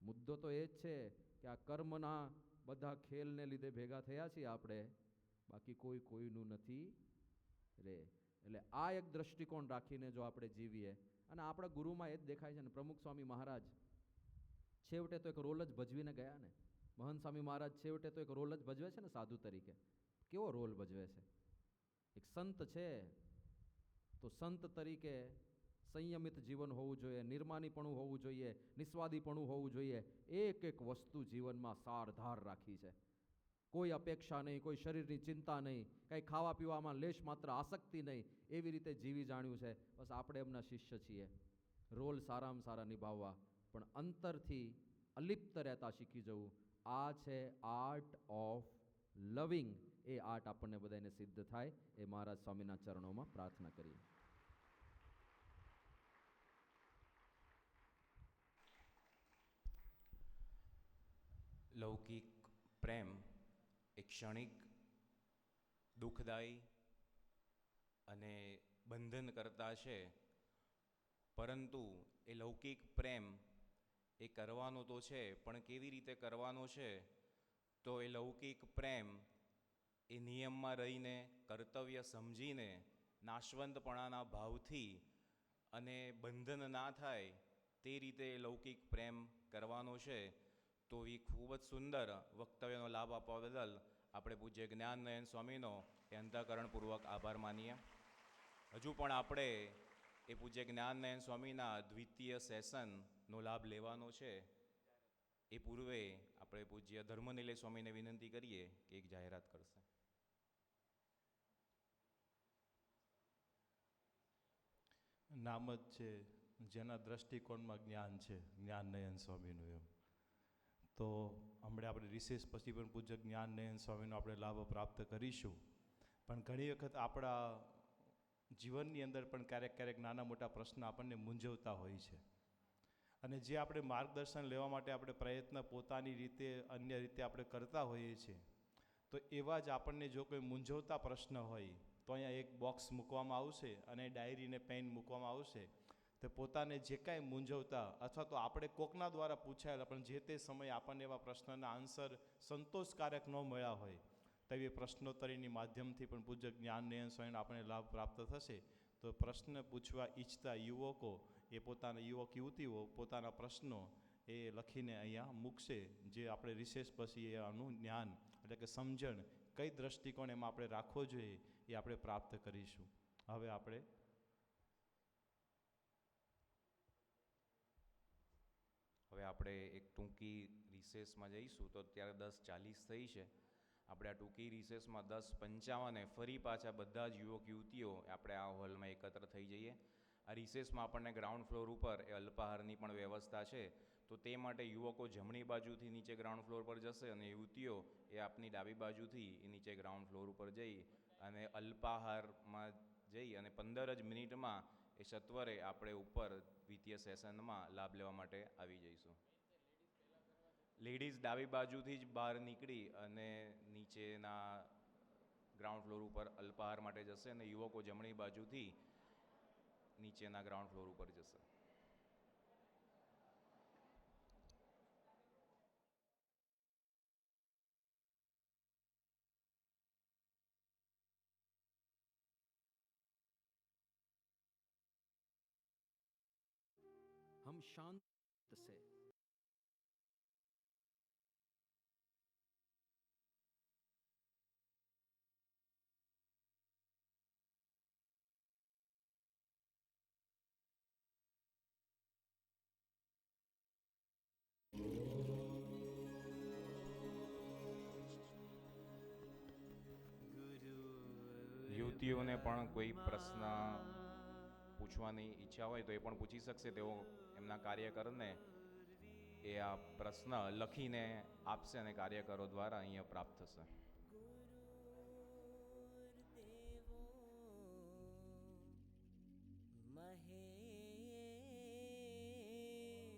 Speaker 3: મુદ્દો તો એ જ છે કે આ કર્મના બધા ખેલને લીધે ભેગા થયા છીએ આપણે, બાકી કોઈનું નથી રે. એટલે આ એક દ્રષ્ટિકોણ રાખીને જો આપણે જીવીએ, અને આપણા ગુરુમાં એ જ દેખાય છે ને. પ્રમુખ સ્વામી મહારાજ છેવટે તો એક રોલ જ ભજવીને ગયા ને. મહંત સ્વામી મહારાજ છેવટે તો એક રોલ જ ભજવે છે ને સાધુ તરીકે. કેવો રોલ ભજવે છે? એક સંત છે તો સંત તરીકે સંયમિત જીવન હોવું જોઈએ, નિર્માનીપણું હોવું જોઈએ, નિસ્વાદીપણું હોવું જોઈએ. એક એક વસ્તુ જીવનમાં સારધાર રાખી છે. કોઈ અપેક્ષા નહીં, કોઈ શરીરની ચિંતા નહીં, કંઈ ખાવા પીવામાં લેશ માત્ર આસક્તિ નહીં. એવી રીતે જીવી જાણ્યું છે. બસ આપણે એમના શિષ્ય છીએ. રોલ સારામાં સારા નિભાવવા, પણ અંતરથી અલિપ્ત રહેતા શીખી જવું. આ છે આર્ટ ઓફ લવિંગ. એ આર્ટ આપણને બધાને સિદ્ધ થાય એ મહારાજ સ્વામીના ચરણોમાં પ્રાર્થના કરીએ.
Speaker 2: લૌકિક પ્રેમ એ ક્ષણિક, દુઃખદાયી અને બંધન કરતા છે, પરંતુ એ લૌકિક પ્રેમ એ કરવાનો તો છે, પણ કેવી રીતે કરવાનો છે? તો એ લૌકિક પ્રેમ એ નિયમમાં રહીને, કર્તવ્ય સમજીને, નાશવંતપણાના ભાવથી અને બંધન ના થાય તે રીતે લૌકિક પ્રેમ કરવાનો છે. તો એ ખૂબ જ સુંદર વક્તવ્યનો લાભ આપવા બદલ આપણે પૂજ્ય જ્ઞાનનયન સ્વામીનો એ અંતઃકરણપૂર્વક આભાર માનીએ. હજુ પણ આપણે એ પૂજ્ય જ્ઞાનનયન સ્વામીના દ્વિતીય સેશનનો લાભ લેવાનો છે. એ પૂર્વે આપણે પૂજ્ય ધર્મનિલય સ્વામીને વિનંતી કરીએ કે એક જાહેરાત કરશે.
Speaker 4: નામ જ છે જેના દ્રષ્ટિકોણમાં જ્ઞાન છે, જ્ઞાનનયન સ્વામીનું. એમ તો હમણાં આપણે રિસેસ પછી પણ પૂજ્ય જ્ઞાનનયન સ્વામીનો આપણે લાભ પ્રાપ્ત કરીશું. પણ ઘણી વખત આપણા જીવનની અંદર પણ ક્યારેક ક્યારેક નાના મોટા પ્રશ્ન આપણને મૂંઝવતા હોય છે, અને જે આપણે માર્ગદર્શન લેવા માટે આપણે પ્રયત્ન પોતાની રીતે, અન્ય રીતે આપણે કરતા હોઈએ છીએ. તો એવા જ આપણને જો કોઈ મૂંઝવતા પ્રશ્ન હોય તો અહીંયા એક બોક્સ મૂકવામાં આવશે અને ડાયરી ને પેન મૂકવામાં આવશે. તો પોતાને જે કાંઈ મૂંઝવતા અથવા તો આપણે કોકના દ્વારા પૂછાયેલા પણ જે તે સમયે આપણને એવા પ્રશ્નના આન્સર સંતોષકારક ન મળ્યા હોય, તો એવી પ્રશ્નોત્તરીની માધ્યમથી પણ પૂજ્ય જ્ઞાનનયન સ્વામીનો આપણને લાભ પ્રાપ્ત થશે. તો પ્રશ્ન પૂછવા ઈચ્છતા યુવકો એ પોતાના યુવક યુવતીઓ પોતાના પ્રશ્નો એ લખીને અહીંયા મૂકશે, જે આપણે રિસેસ પછી આનું જ્ઞાન એટલે કે સમજણ, કઈ દ્રષ્ટિકોણ એમાં આપણે રાખવો જોઈએ એ આપણે પ્રાપ્ત કરીશું. હવે આપણે
Speaker 2: એક ટૂંકી રિસેસમાં જઈશું. તો અત્યારે 10:40 થઈ છે. આપણે આ ટૂંકી રિસેસમાં 10:55 ફરી પાછા બધા જ યુવક યુવતીઓ આપણે આ હોલમાં એકત્ર થઈ જઈએ. આ રિસેસમાં આપણને ગ્રાઉન્ડ ફ્લોર ઉપર એ અલ્પાહારની પણ વ્યવસ્થા છે. તો તે માટે યુવકો જમણી બાજુથી નીચે ગ્રાઉન્ડ ફ્લોર પર જશે અને યુવતીઓ એ આપની ડાબી બાજુથી એ નીચે ગ્રાઉન્ડ ફ્લોર ઉપર જઈ અને અલ્પાહારમાં જઈ અને 15 જ મિનિટમાં એ સત્વરે આપણે ઉપર દ્વિતીય સેશનમાં લાભ લેવા માટે આવી જઈશું. લેડીઝ ડાબી બાજુથી જ બહાર નીકળી અને નીચેના ગ્રાઉન્ડ ફ્લોર ઉપર અલ્પાહાર માટે જશે અને યુવકો જમણી બાજુથી નીચેના ગ્રાઉન્ડ ફ્લોર ઉપર જશે.
Speaker 3: हम शांत से
Speaker 2: યુવતીઓને પણ કોઈ પ્રશ્ન પૂછવાની ઈચ્છા હોય તો એ પણ પૂછી શકશે. તેઓ એમના કાર્યકરને એ આ પ્રશ્ન લખીને આપશે અને કાર્યકરો દ્વારા અહીંયા પ્રાપ્ત થશે.